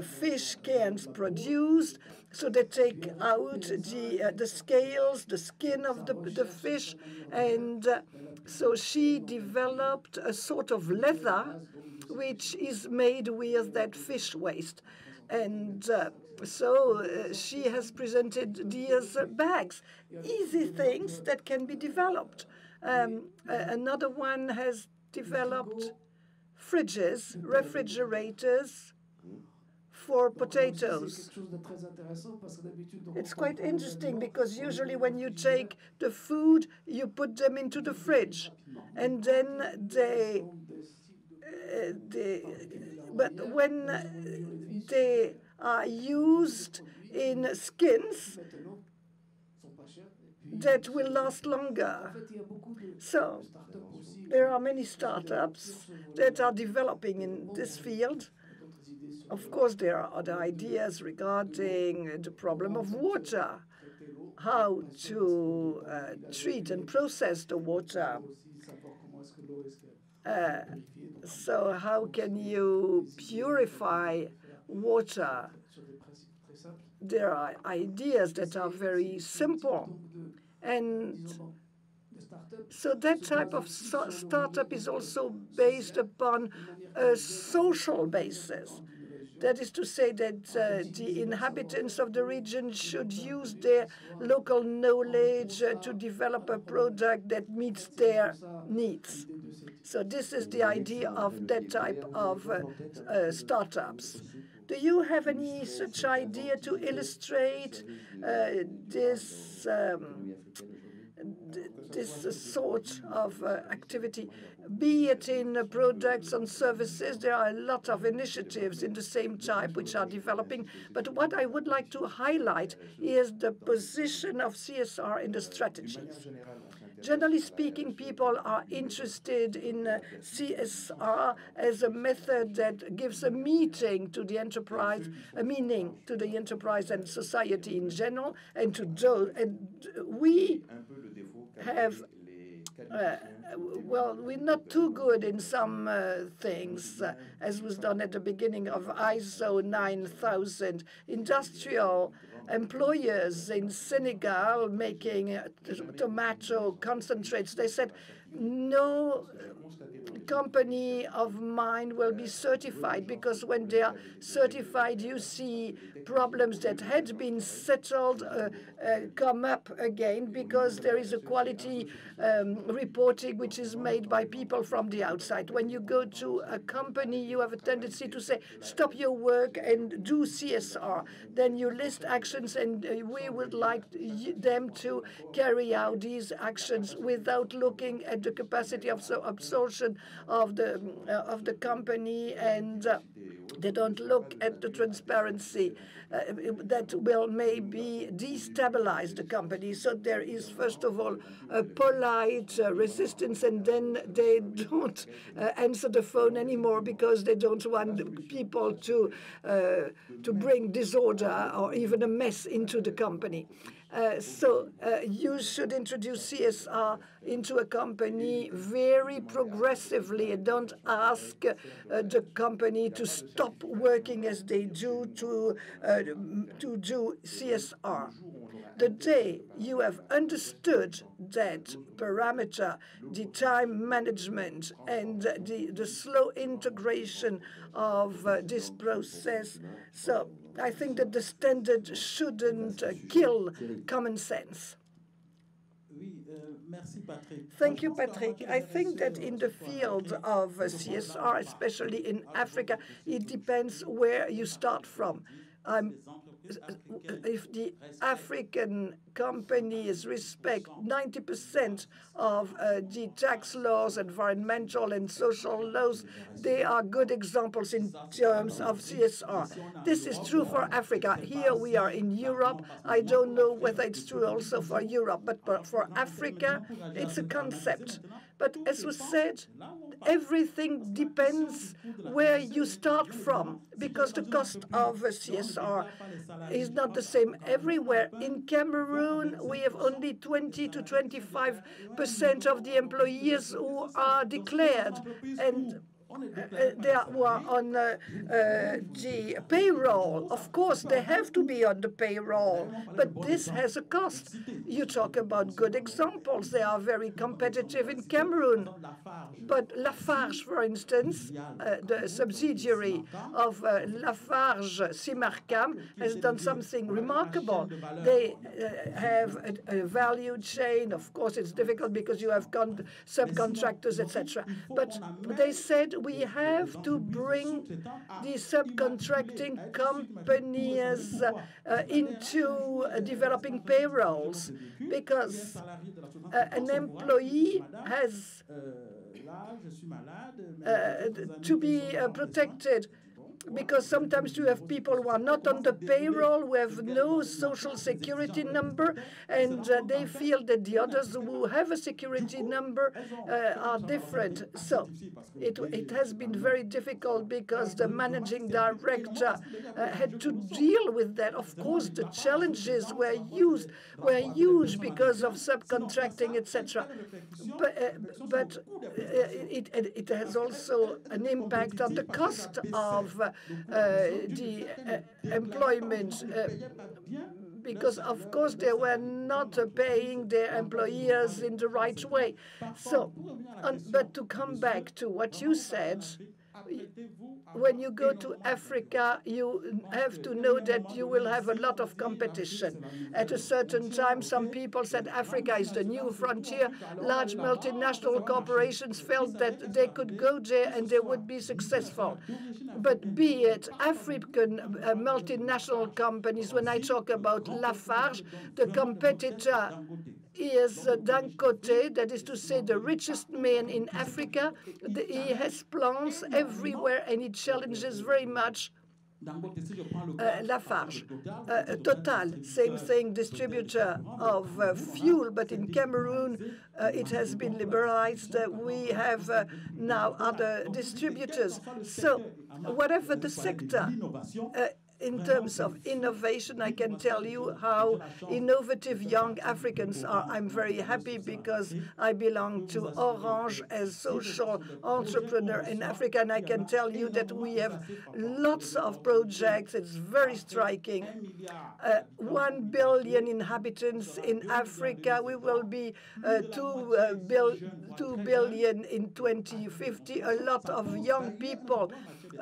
fish cans produced. So they take out the scales, the skin of the fish, and so she developed a sort of leather which is made with that fish waste. And so she has presented these bags, easy things that can be developed. Another one has developed fridges, refrigerators for potatoes. It's quite interesting because usually when you take the food, you put them into the fridge, and then but when they are used in skins, that will last longer. So there are many startups that are developing in this field. Of course, there are other ideas regarding the problem of water, how to treat and process the water. So how can you purify water? There are ideas that are very simple. And so that type of startup is also based upon a social basis. That is to say that the inhabitants of the region should use their local knowledge to develop a product that meets their needs. So this is the idea of that type of startups. Do you have any such idea to illustrate this sort of activity, be it in products and services? There are a lot of initiatives in the same type which are developing. But what I would like to highlight is the position of CSR in the strategies. Generally speaking, people are interested in CSR as a method that gives a meaning to the enterprise and society in general, and to do. And we have. Well, we're not too good in some things, as was done at the beginning of ISO 9000. Industrial employers in Senegal making tomato concentrates, they said, no company of mine will be certified, because when they are certified, you see problems that had been settled come up again, because there is a quality reporting which is made by people from the outside. When you go to a company, you have a tendency to say, stop your work and do CSR. Then you list actions, and we would like them to carry out these actions without looking at the capacity of absorption of the company, and they don't look at the transparency that will maybe destabilize the company. So there is, first of all, a polite resistance, and then they don't answer the phone anymore because they don't want people to bring disorder or even a mess into the company. So you should introduce CSR into a company very progressively, and don't ask the company to stop working as they do to do CSR. The day you have understood that parameter, the time management, and the slow integration of this process, so I think that the standard shouldn't kill common sense. Thank you, Patrick. I think that in the field of CSR, especially in Africa, it depends where you start from. If the African companies respect 90% of the tax laws, environmental and social laws, they are good examples in terms of CSR. This is true for Africa. Here we are in Europe. I don't know whether it's true also for Europe, but for Africa, it's a concept. But as was said, everything depends where you start from, because the cost of CSR is not the same everywhere. In Cameroon, we have only 20 to 25% of the employees who are declared, and they were on the payroll. Of course, they have to be on the payroll, but this has a cost. You talk about good examples. They are very competitive in Cameroon. But Lafarge, for instance, the subsidiary of Lafarge Simarcam, has done something remarkable. They have a value chain. Of course, it's difficult because you have subcontractors, etc. But they said, we have to bring the subcontracting companies into developing payrolls, because an employee has to be protected, because sometimes you have people who are not on the payroll, who have no social security number, and they feel that the others who have a security number are different. So it has been very difficult, because the managing director had to deal with that. Of course, the challenges were huge because of subcontracting, etc. But it has also an impact on the cost of the employment, because of course they were not paying their employees in the right way. So, but to come back to what you said, when you go to Africa, you have to know that you will have a lot of competition. At a certain time, some people said Africa is the new frontier. Large multinational corporations felt that they could go there and they would be successful. But be it African multinational companies, when I talk about Lafarge, the competitor is Dangote, that is to say the richest man in Africa. He has plants everywhere, and he challenges very much Lafarge, Total, same thing, distributor of fuel, but in Cameroon it has been liberalized. We have now other distributors. So whatever the sector, in terms of innovation, I can tell you how innovative young Africans are. I'm very happy because I belong to Orange as social entrepreneur in Africa, and I can tell you that we have lots of projects. It's very striking. 1 billion inhabitants in Africa. We will be 2 billion in 2050. A lot of young people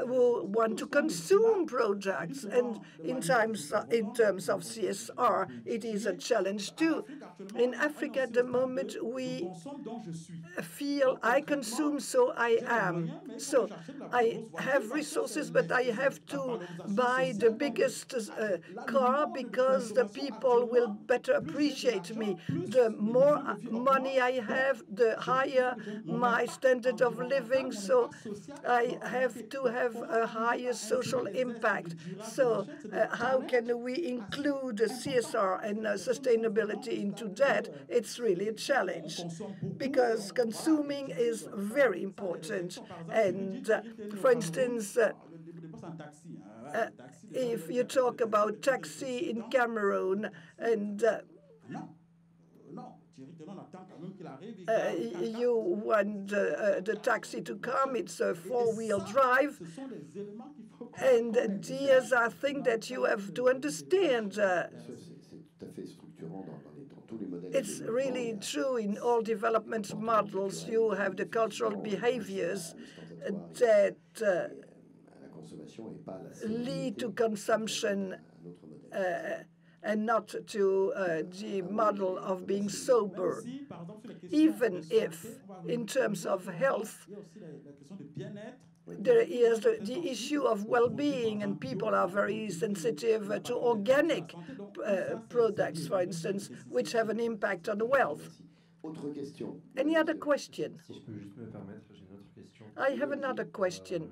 who want to consume projects, and in terms of CSR, it is a challenge too. In Africa at the moment, we feel I consume, so I am. So I have resources, but I have to buy the biggest car because the people will better appreciate me. The more money I have, the higher my standard of living. So I have to have a higher social impact. So how can we include CSR and sustainability into that? It's really a challenge because consuming is very important. And for instance, if you talk about taxi in Cameroon and you want the taxi to come, it's a four-wheel drive. And these are things that you have to understand. It's really true in all development models. You have the cultural behaviors that lead to consumption and not to the model of being sober. Even if, in terms of health, there is the issue of well-being, and people are very sensitive to organic products, for instance, which have an impact on wealth. Any other question? I have another question.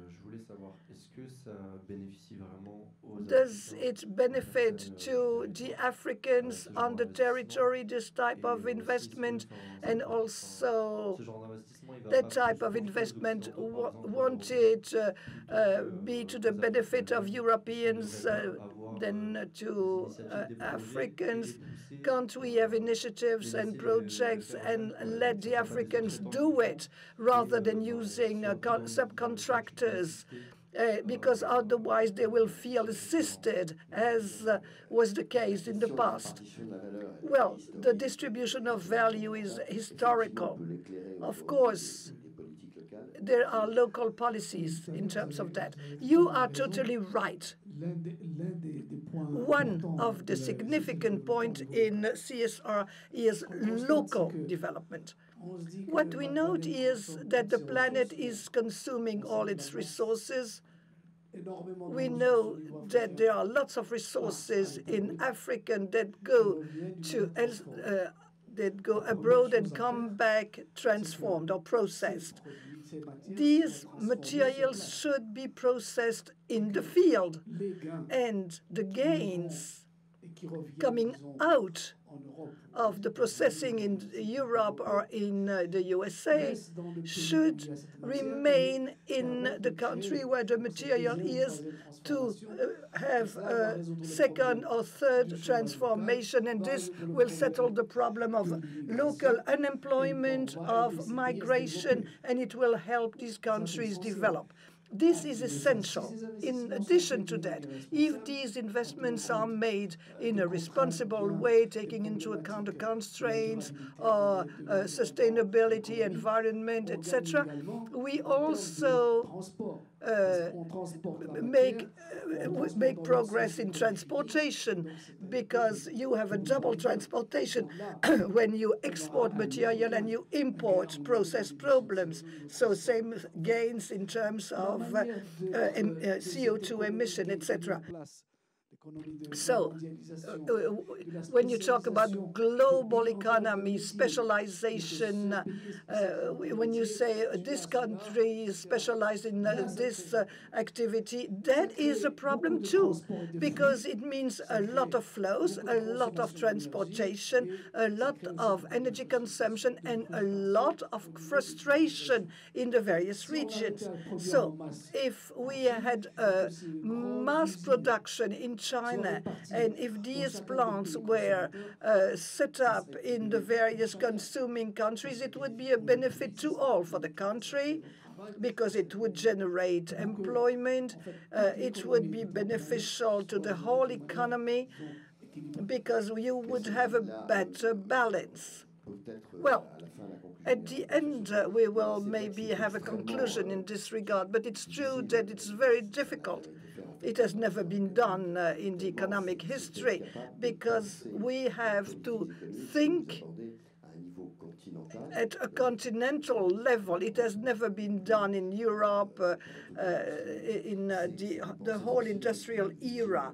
Does it benefit to the Africans on the territory, this type of investment, and also that type of investment, won't it be to the benefit of Europeans than to Africans? Can't we have initiatives and projects and let the Africans do it rather than using subcontractors? Because otherwise they will feel assisted, as was the case in the past. Well, the distribution of value is historical. Of course, there are local policies in terms of that. You are totally right. One of the significant points in CSR is local development. What we note is that the planet is consuming all its resources. We know that there are lots of resources in Africa that go abroad and come back transformed or processed. These materials should be processed in the field, and the gains coming out of the processing in Europe or in the USA should remain in the country where the material is, to have a second or third transformation, and this will settle the problem of local unemployment, of migration, and it will help these countries develop. This is essential. In addition to that, if these investments are made in a responsible way, taking into account the constraints or sustainability, environment, etc., we also make progress in transportation, because you have a double transportation when you export material and you import processed problems. So same gains in terms of CO2 emission, etc. So, when you talk about global economy, specialization, when you say this country is specialized in this activity, that is a problem too, because it means a lot of flows, a lot of transportation, a lot of energy consumption, and a lot of frustration in the various regions. So, if we had a mass production in China, and if these plants were set up in the various consuming countries, it would be a benefit to all, for the country, because it would generate employment. It would be beneficial to the whole economy, because you would have a better balance. Well, at the end, we will maybe have a conclusion in this regard, but it's true that it's very difficult. It has never been done in the economic history, because we have to think at a continental level. It has never been done in Europe, in the whole industrial era.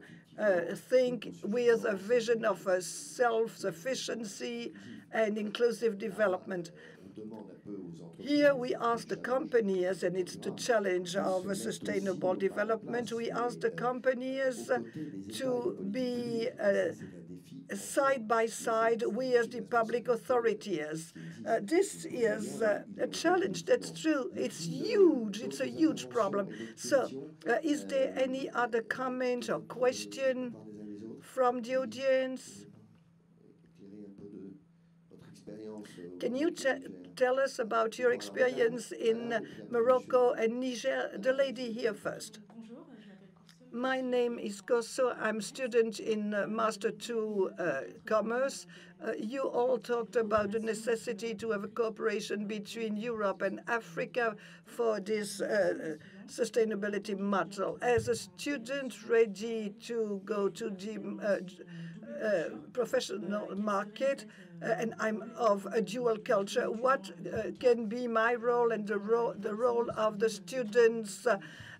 Think with a vision of self-sufficiency and inclusive development. Here we ask the companies, and it's the challenge of a sustainable development, we ask the companies to be side by side with the public authorities. This is a challenge, that's true. It's huge, it's a huge problem. So, is there any other comment or question from the audience? Can you tell us about your experience in Morocco and Niger? The lady here first. My name is Kosso. I'm a student in Master 2 Commerce. You all talked about the necessity to have a cooperation between Europe and Africa for this sustainability model. As a student ready to go to the professional market, and I'm of a dual culture, what can be my role and the role of the students,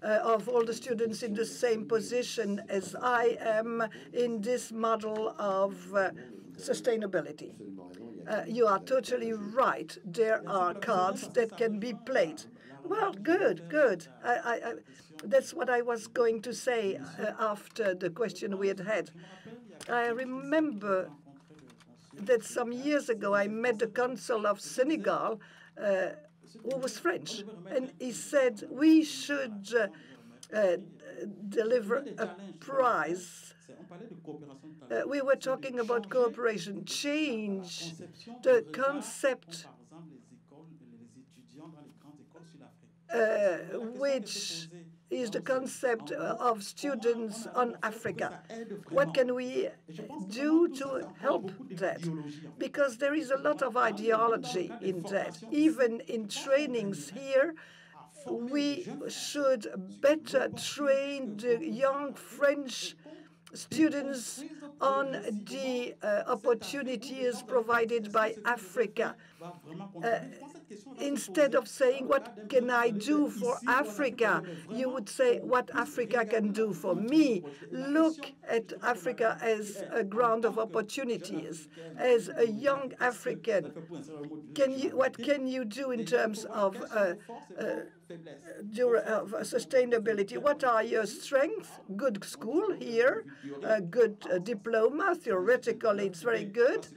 of all the students in the same position as I am in this model of sustainability? You are totally right. There are cards that can be played. Well, good, good. That's what I was going to say after the question we had. I remember that some years ago I met the consul of Senegal, who was French, and he said we should deliver a prize. We were talking about cooperation, change the concept which is the concept of students on Africa. What can we do to help that? Because there is a lot of ideology in that. Even in trainings here, we should better train the young French students on the opportunities provided by Africa. Instead of saying, what can I do for Africa? You would say, what Africa can do for me. Look at Africa as a ground of opportunities. As a young African, what can you do in terms of sustainability? What are your strengths? Good school here, a good diploma. Theoretically, it's very good.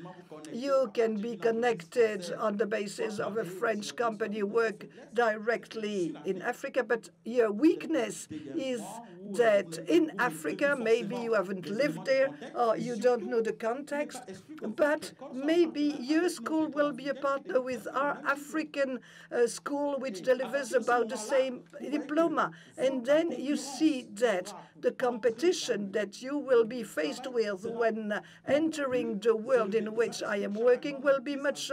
You can be connected on the basis of a French company, work directly in Africa, but your weakness is that in Africa, maybe you haven't lived there or you don't know the context, but maybe your school will be a partner with our African school, which delivers about the same diploma. And then you see that the competition that you will be faced with when entering the world in which I am working will be much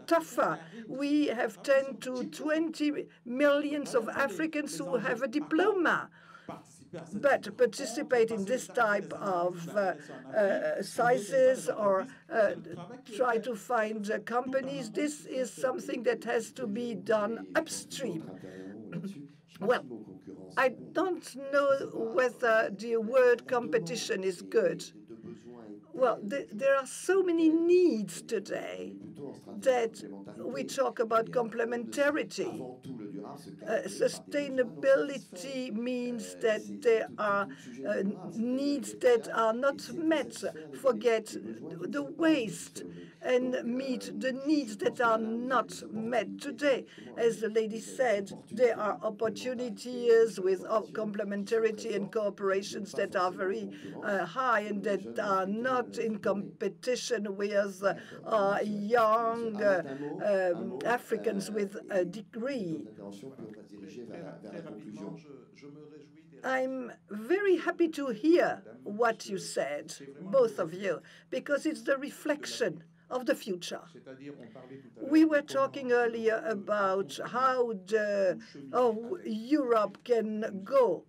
tougher. We have 10 to 20 millions of Africans who have a diploma. But to participate in this type of sizes or try to find companies, this is something that has to be done upstream. Well, I don't know whether the word competition is good. Well, there are so many needs today that we talk about complementarity. Sustainability means that there are needs that are not met. Forget the waste and meet the needs that are not met today. As the lady said, there are opportunities with complementarity and cooperations that are very high and that are not in competition with young Africans with a degree. I'm very happy to hear what you said, both of you, because it's the reflection of the future. We were talking earlier about how Europe can go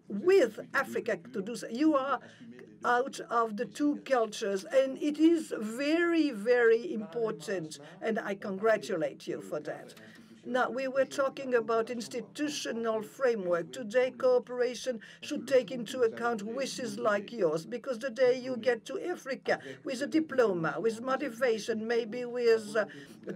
with Africa to do so. You are out of the two cultures, and it is very, very important, and I congratulate you for that. Now, we were talking about institutional framework. Today, cooperation should take into account wishes like yours, because the day you get to Africa with a diploma, with motivation, maybe with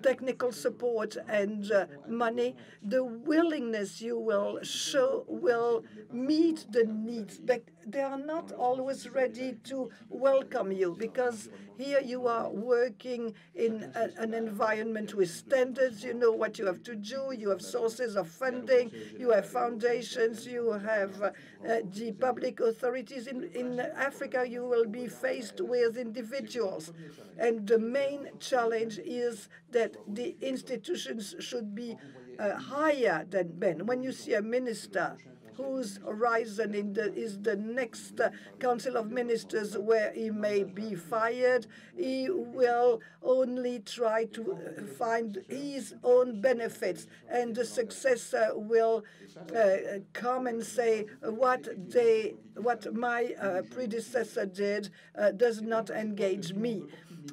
technical support and money, the willingness you will show will meet the needs. But they are not always ready to welcome you, because here you are working in an environment with standards. You know what you have to do. You have sources of funding. You have foundations. You have the public authorities. In Africa, you will be faced with individuals. And the main challenge is that the institutions should be higher than men. When you see a minister whose horizon is the next Council of Ministers where he may be fired, he will only try to find his own benefits, and the successor will come and say what my predecessor did does not engage me.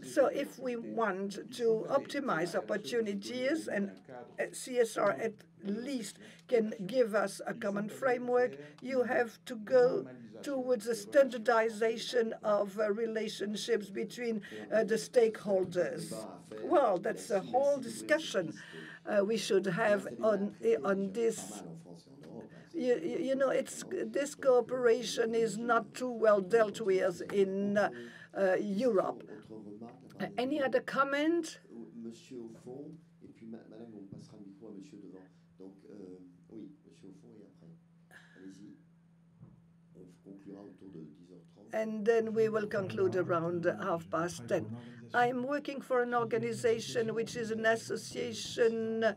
So if we want to optimize opportunities, and CSR at least can give us a common framework, you have to go towards a standardization of relationships between the stakeholders. Well, that's a whole discussion we should have on this. You know, this cooperation is not too well dealt with in Europe. Any other comment? And then we will conclude around 10:30. I'm working for an organization which is an association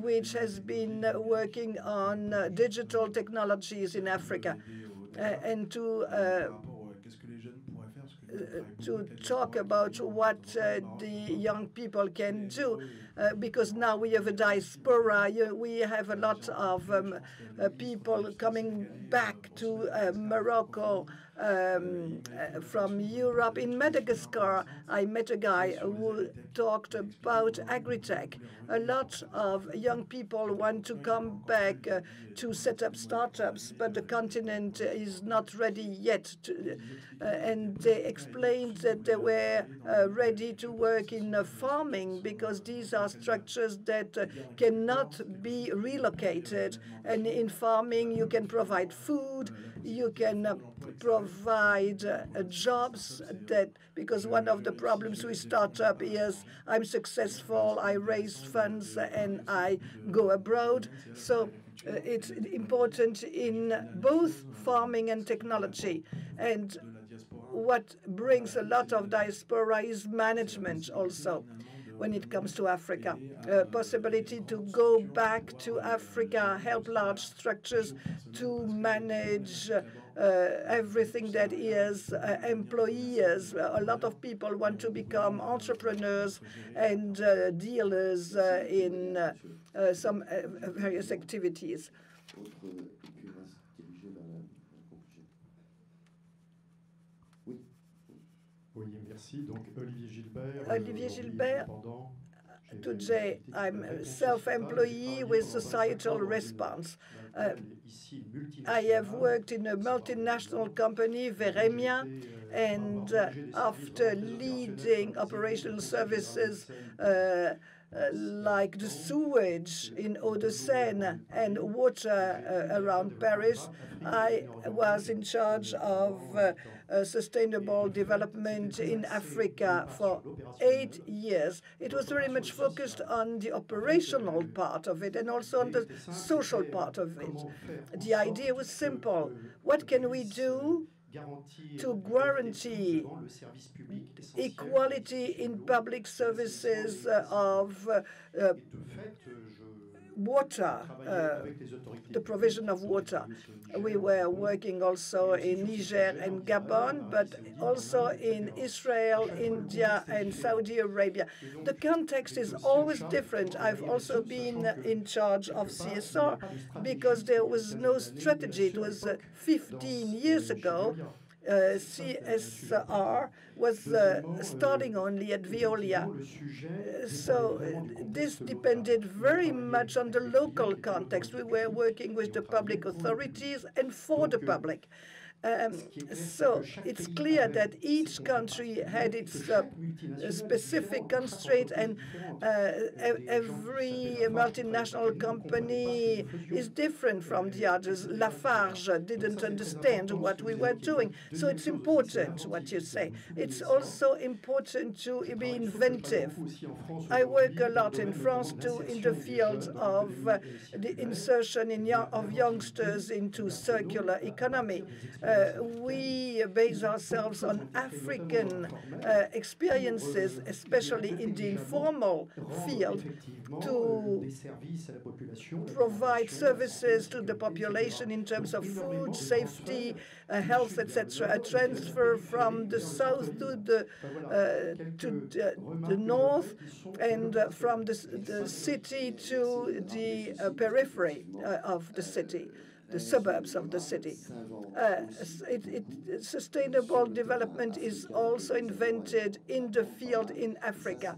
which has been working on digital technologies in Africa, and to talk about what the young people can do, because now we have a diaspora. We have a lot of people coming back to Morocco from Europe. In Madagascar, I met a guy who talked about agri-tech. A lot of young people want to come back to set up startups, but the continent is not ready yet. And they explained that they were ready to work in farming, because these are structures that cannot be relocated. And in farming, you can provide food, you can provide jobs, because one of the problems with startup is I'm successful, I raise funds, and I go abroad. So it's important in both farming and technology. And what brings a lot of diaspora is management also. When it comes to Africa, possibility to go back to Africa, help large structures to manage everything that is employees. A lot of people want to become entrepreneurs and dealers in some various activities. Oui, merci. Donc, Olivier Gilbert, Olivier Gilbert, Today, I'm a self-employee with societal response. I have worked in a multinational company, Veremia, and after leading operational services like the sewage in Hauts-de-Seine and water around Paris, I was in charge of sustainable development in Africa for 8 years. It was very much focused on the operational part of it and also on the social part of it. The idea was simple. What can we do to guarantee equality in public services of water, the provision of water? We were working also in Niger and Gabon, but also in Israel, India, and Saudi Arabia. The context is always different. I've also been in charge of CSR because there was no strategy. It was 15 years ago. CSR was starting only at Veolia. So this depended very much on the local context. We were working with the public authorities and for the public. So it's clear that each country had its specific constraint, and every multinational company is different from the others. Lafarge didn't understand what we were doing. So it's important what you say. It's also important to be inventive. I work a lot in France too in the field of the insertion of youngsters into circular economy. We base ourselves on African experiences, especially in the informal field, to provide services to the population in terms of food, safety, health, etc. A transfer from the south to the north, and from the city to the periphery of the city, the suburbs of the city. Sustainable development is also invented in the field in Africa.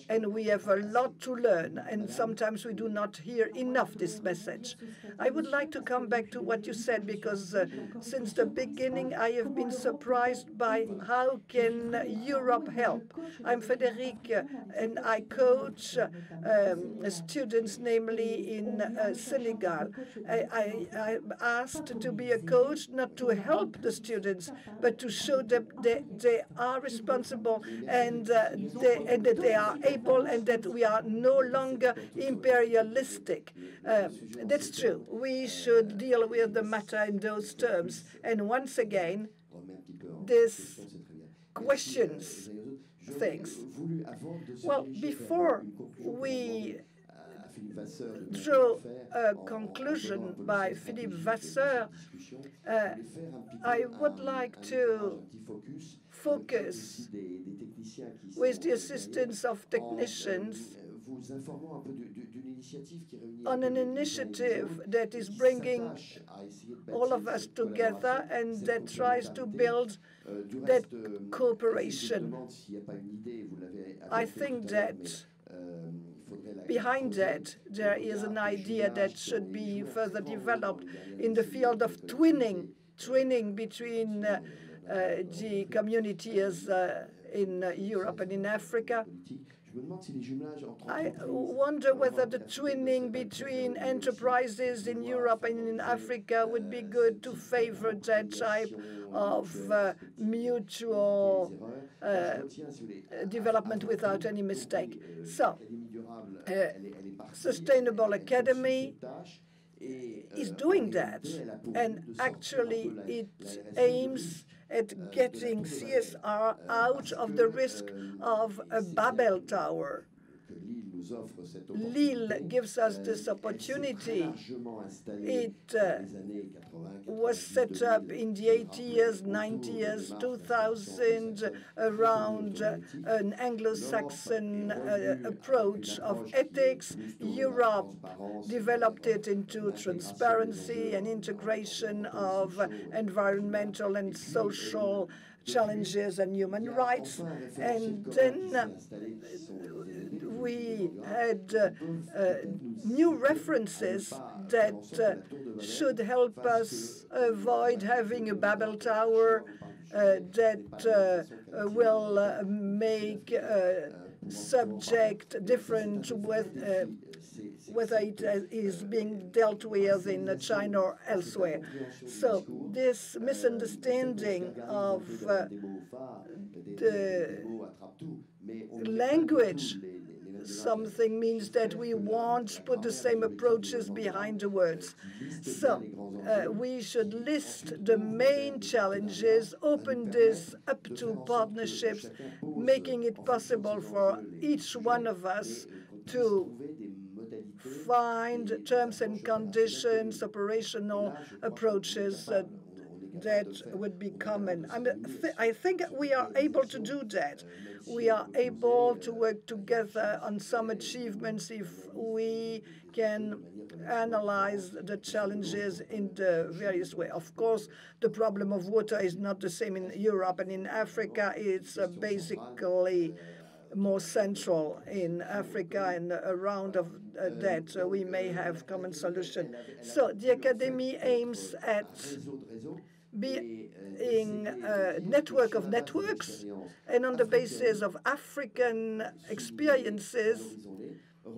And we have a lot to learn, and sometimes we do not hear enough this message. I would like to come back to what you said, because since the beginning I have been surprised by how can Europe help. I'm Frédéric, and I coach students, namely in Senegal. I'm asked to be a coach, not to help the students, but to show them that they are responsible and that they are able, and that we are no longer imperialistic. That's true. We should deal with the matter in those terms. And once again, this questions things. Well, before we draw a conclusion by Philippe Vasseur, I would like to focus, with the assistance of technicians, on an initiative that is bringing all of us together and that tries to build that cooperation. I think that behind that, there is an idea that should be further developed in the field of twinning between the communities in Europe and in Africa. I wonder whether the twinning between enterprises in Europe and in Africa would be good to favor that type of mutual development without any mistake. So, Sustainable Academy is doing that, and actually it aims at getting CSR out of the risk of a Babel Tower. Lille gives us this opportunity. It was set up in the 80s, 90s, 2000, around an Anglo-Saxon approach of ethics. Europe developed it into transparency and integration of environmental and social challenges and human rights. And then we had new references that should help us avoid having a Babel Tower that will make subject different whether it is being dealt with in China or elsewhere. So this misunderstanding of the language, something means that we won't put the same approaches behind the words. So we should list the main challenges, open this up to partnerships, making it possible for each one of us to find terms and conditions, operational approaches that would be common. I think we are able to do that. We are able to work together on some achievements if we can analyze the challenges in the various ways. Of course, the problem of water is not the same in Europe, and in Africa it's basically more central in Africa, and around of that we may have common solution. So the Academy aims at being a network of networks, and on the basis of African experiences,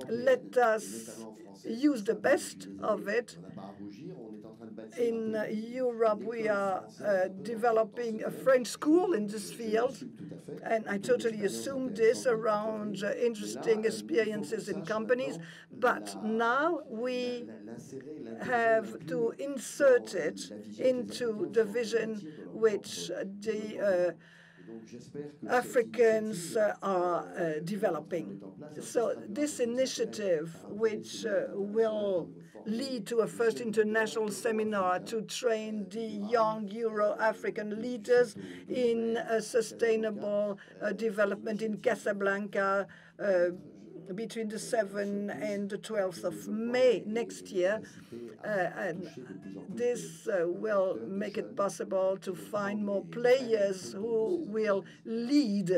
let us use the best of it. In Europe, we are developing a French school in this field, and I totally assume this around interesting experiences in companies. But now we have to insert it into the vision which the Africans are developing. So this initiative, which will lead to a first international seminar to train the young Euro-African leaders in sustainable development in Casablanca between the 7th and the 12th of May next year. And this will make it possible to find more players who will lead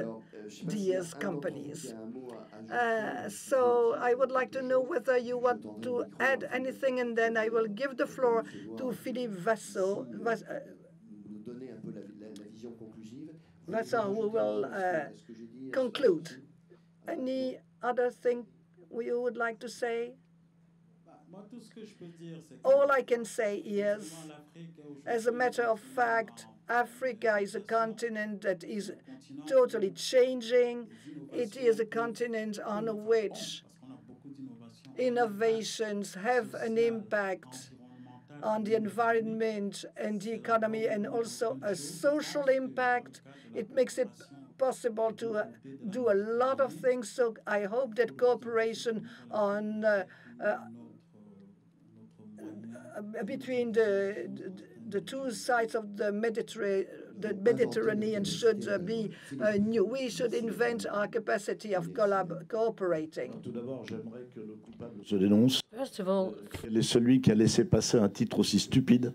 these companies. So I would like to know whether you want to add anything, and then I will give the floor to Philippe Vassal, who will conclude. Any other thing you would like to say? All I can say is, as a matter of fact, Africa is a continent that is totally changing. It is a continent on which innovations have an impact on the environment and the economy, and also a social impact. It makes it possible to do a lot of things. So I hope that cooperation on between the two sides of the Mediterranean should be new. We should invent our capacity of cooperating. First of all, quel est celui qui a laissé passer un titre aussi stupide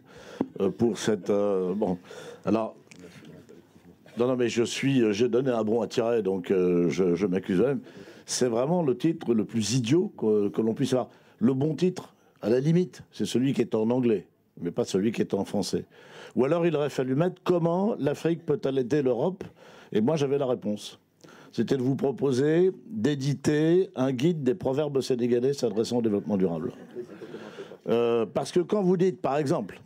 pour cette... bon, alors... Non, mais j'ai donné un bon à tirer, donc je m'accuse même. C'est vraiment le titre le plus idiot que l'on puisse avoir. Le bon titre, à la limite, c'est celui qui est en anglais, mais pas celui qui est en français. Ou alors il aurait fallu mettre « Comment l'Afrique peut-elle aider l'Europe ?» Et moi j'avais la réponse. C'était de vous proposer d'éditer un guide des proverbes sénégalais s'adressant au développement durable. Parce que quand vous dites, par exemple,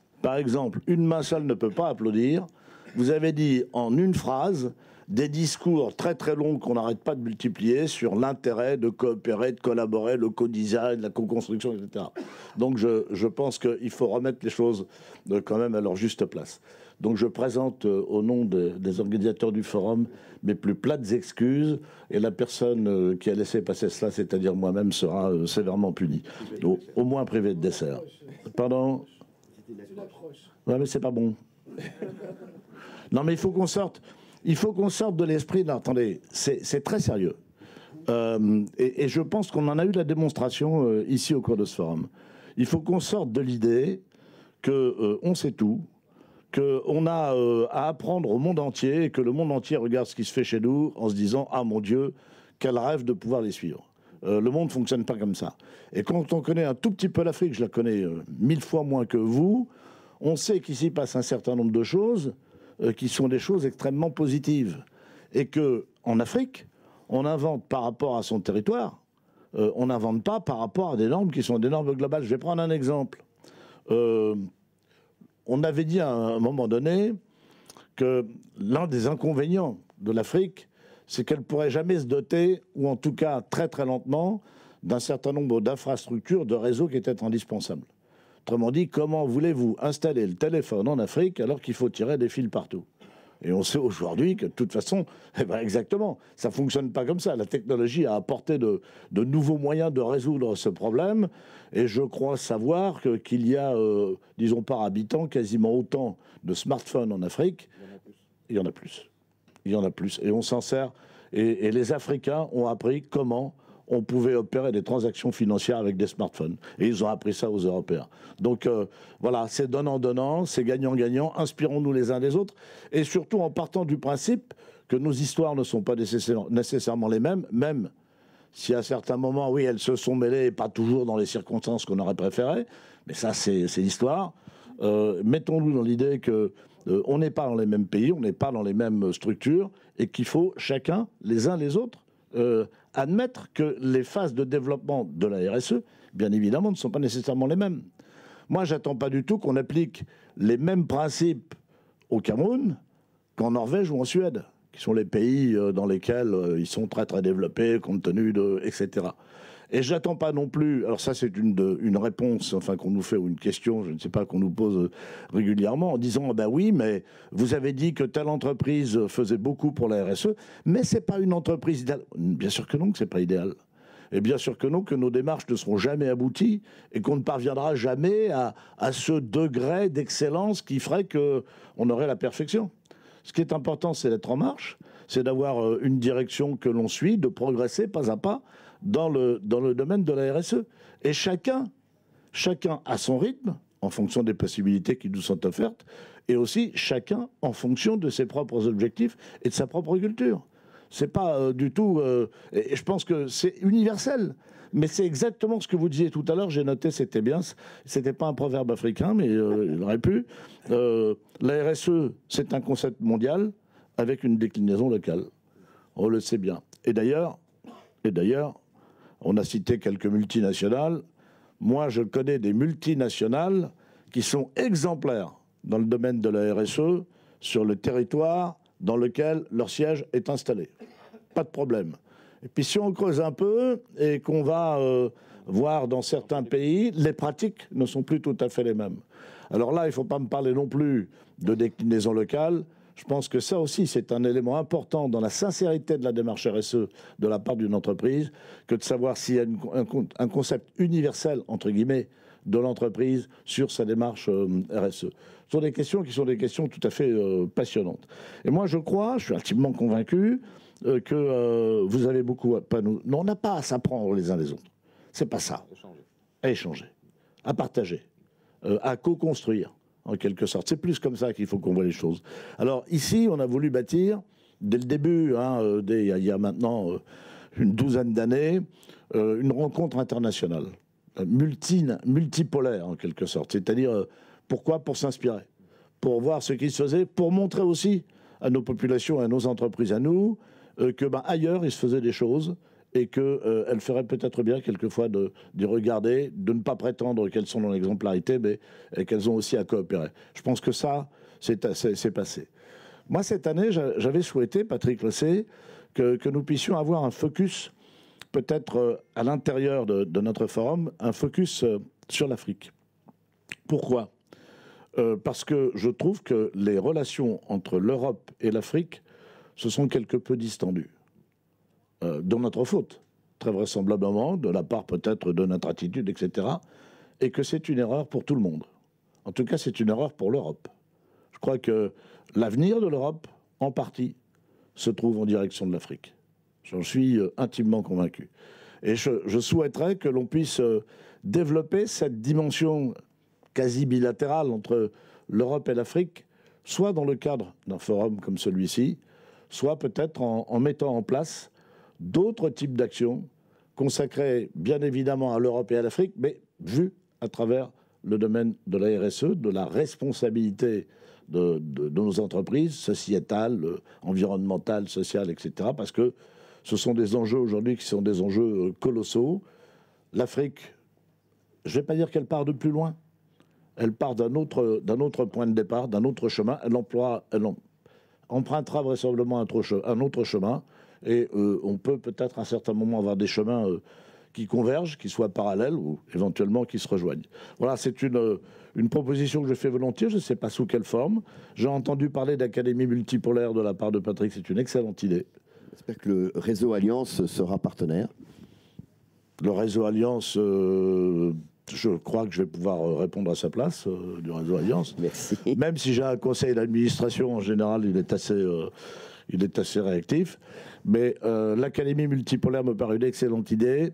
une main seule ne peut pas applaudir, vous avez dit en une phrase des discours très très longs qu'on n'arrête pas de multiplier sur l'intérêt de coopérer, de collaborer, le co-design, la co-construction, etc. Donc je pense qu'il faut remettre les choses quand même à leur juste place. Donc je présente au nom des organisateurs du forum mes plus plates excuses, et la personne qui a laissé passer cela, c'est-à-dire moi-même, sera sévèrement punie. Au moins privé de dessert. Pardon ? Ouais, mais c'est pas bon. Non, mais il faut qu'on sorte de l'esprit. Attendez, c'est très sérieux. Et je pense qu'on en a eu la démonstration ici au cours de ce forum. Il faut qu'on sorte de l'idée qu'on sait tout, qu'on a à apprendre au monde entier, et que le monde entier regarde ce qui se fait chez nous en se disant « Ah mon Dieu, quel rêve de pouvoir les suivre ». Le monde ne fonctionne pas comme ça. Et quand on connaît un tout petit peu l'Afrique, je la connais 1000 fois moins que vous, on sait qu'il s'y passe un certain nombre de choses qui sont des choses extrêmement positives. Et qu'en Afrique, on invente par rapport à son territoire, on n'invente pas par rapport à des normes qui sont des normes globales. Je vais prendre un exemple. On avait dit à un moment donné que l'un des inconvénients de l'Afrique, c'est qu'elle ne pourrait jamais se doter, ou en tout cas très très lentement, d'un certain nombre d'infrastructures, de réseaux qui étaient indispensables. Autrement dit, comment voulez-vous installer le téléphone en Afrique alors qu'il faut tirer des fils partout? Et on sait aujourd'hui que de toute façon, eh ben exactement, ça ne fonctionne pas comme ça. La technologie a apporté de nouveaux moyens de résoudre ce problème. Et je crois savoir qu'il y a, disons par habitant, quasiment autant de smartphones en Afrique. Il y en a plus. Il y en a plus. Et on s'en sert. Et les Africains ont appris comment on pouvait opérer des transactions financières avec des smartphones. Et ils ont appris ça aux Européens. Donc voilà, c'est donnant-donnant, c'est gagnant-gagnant, inspirons-nous les uns des autres, et surtout en partant du principe que nos histoires ne sont pas nécessairement les mêmes, même si à certains moments, oui, elles se sont mêlées, et pas toujours dans les circonstances qu'on aurait préférées, mais ça, c'est l'histoire. Mettons-nous dans l'idée que on n'est pas dans les mêmes pays, on n'est pas dans les mêmes structures, et qu'il faut chacun, les uns les autres, admettre que les phases de développement de la RSE, bien évidemment, ne sont pas nécessairement les mêmes. Moi, j'attends pas du tout qu'on applique les mêmes principes au Cameroun qu'en Norvège ou en Suède, qui sont les pays dans lesquels ils sont très très développés, compte tenu de... etc. Et je n'attends pas non plus, alors ça c'est une réponse enfin, qu'on nous fait, ou une question, je ne sais pas, qu'on nous pose régulièrement, en disant, ben oui, mais vous avez dit que telle entreprise faisait beaucoup pour la RSE, mais ce n'est pas une entreprise idéale. Bien sûr que non, que ce n'est pas idéal. Et bien sûr que non, que nos démarches ne seront jamais abouties et qu'on ne parviendra jamais à ce degré d'excellence qui ferait qu'on aurait la perfection. Ce qui est important, c'est d'être en marche, c'est d'avoir une direction que l'on suit, de progresser pas à pas dans le domaine de la RSE. Et chacun à son rythme, en fonction des possibilités qui nous sont offertes, et aussi chacun en fonction de ses propres objectifs et de sa propre culture. C'est pas du tout... et je pense que c'est universel. Mais c'est exactement ce que vous disiez tout à l'heure. J'ai noté, c'était bien. C'était pas un proverbe africain, mais il aurait pu. La RSE, c'est un concept mondial avec une déclinaison locale. On le sait bien. Et d'ailleurs, on a cité quelques multinationales. Moi, je connais des multinationales qui sont exemplaires dans le domaine de la RSE sur le territoire dans lequel leur siège est installé. Pas de problème. Et puis si on creuse un peu et qu'on va voir dans certains pays, les pratiques ne sont plus tout à fait les mêmes. Alors là, il ne faut pas me parler non plus de déclinaison locale. Je pense que ça aussi, c'est un élément important dans la sincérité de la démarche RSE de la part d'une entreprise, que de savoir s'il y a un concept universel, entre guillemets, de l'entreprise sur sa démarche RSE. Ce sont des questions qui sont des questions tout à fait passionnantes. Et moi, je suis intimement convaincu que vous avez beaucoup à nous. Non, on n'a pas à s'apprendre les uns les autres. C'est pas ça. À échanger, à partager, à co-construire, en quelque sorte. C'est plus comme ça qu'il faut qu'on voit les choses. Alors ici, on a voulu bâtir, dès le début, il y a maintenant une douzaine d'années, une rencontre internationale, multipolaire en quelque sorte. C'est-à-dire, pourquoi? Pour s'inspirer, pour voir ce qui se faisait, pour montrer aussi à nos populations, à nos entreprises, à nous, que ailleurs, il se faisait des choses et qu'elles feraient peut-être bien quelquefois d'y regarder, de ne pas prétendre qu'elles sont dans l'exemplarité, mais qu'elles ont aussi à coopérer. Je pense que ça, c'est passé. Moi, cette année, j'avais souhaité, Patrick le sait, que nous puissions avoir un focus, peut-être à l'intérieur de notre forum, un focus sur l'Afrique. Pourquoi? Parce que je trouve que les relations entre l'Europe et l'Afrique se sont quelque peu distendues. De notre faute, très vraisemblablement, de la part peut-être de notre attitude, etc. Et que c'est une erreur pour tout le monde. En tout cas, c'est une erreur pour l'Europe. Je crois que l'avenir de l'Europe, en partie, se trouve en direction de l'Afrique. J'en suis intimement convaincu. Et je souhaiterais que l'on puisse développer cette dimension quasi bilatérale entre l'Europe et l'Afrique, soit dans le cadre d'un forum comme celui-ci, soit peut-être en mettant en place d'autres types d'actions consacrée bien évidemment à l'Europe et à l'Afrique, mais vue à travers le domaine de la RSE, de la responsabilité de nos entreprises, sociétales, environnementales, sociales, etc. Parce que ce sont des enjeux aujourd'hui qui sont des enjeux colossaux. L'Afrique, je ne vais pas dire qu'elle part de plus loin. Elle part d'un autre point de départ, d'un autre chemin. Elle empruntera vraisemblablement un autre chemin. Et on peut peut-être à un certain moment avoir des chemins qui convergent, qui soient parallèles ou éventuellement qui se rejoignent. Voilà, c'est une proposition que je fais volontiers. Je ne sais pas sous quelle forme. J'ai entendu parler d'académie multipolaire de la part de Patrick. C'est une excellente idée. J'espère que le réseau Alliance sera partenaire. Le réseau Alliance, je crois que je vais pouvoir répondre à sa place du réseau Alliance. Merci. Même si j'ai un conseil d'administration, en général, il est assez réactif. Mais l'académie multipolaire me paraît une excellente idée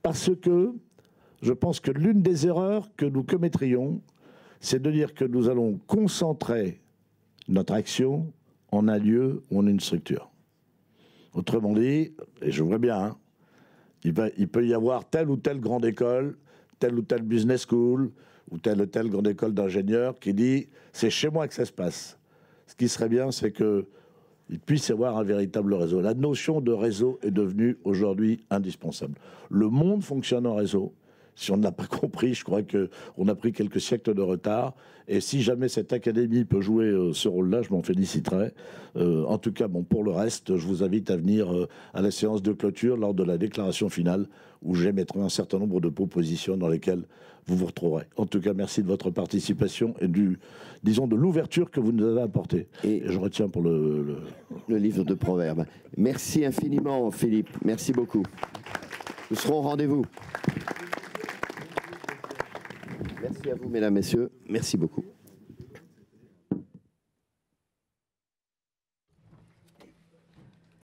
parce que je pense que l'une des erreurs que nous commettrions, c'est de dire que nous allons concentrer notre action en un lieu ou en une structure. Autrement dit, et je vois bien, hein, il peut y avoir telle ou telle grande école, telle ou telle business school, ou telle grande école d'ingénieurs qui dit « c'est chez moi que ça se passe ». Ce qui serait bien, c'est qu'il puisse y avoir un véritable réseau. La notion de réseau est devenue aujourd'hui indispensable. Le monde fonctionne en réseau. Si on ne l'a pas compris, je crois qu'on a pris quelques siècles de retard. Et si jamais cette académie peut jouer ce rôle-là, je m'en féliciterai. En tout cas, bon, pour le reste, je vous invite à venir à la séance de clôture lors de la déclaration finale, où j'émettrai un certain nombre de propositions dans lesquelles vous vous retrouverez. En tout cas, merci de votre participation et disons, de l'ouverture que vous nous avez apportée. Et je retiens pour le livre de proverbes. Merci infiniment, Philippe. Merci beaucoup. Nous serons au rendez-vous. Merci à vous, mesdames, messieurs. Merci beaucoup.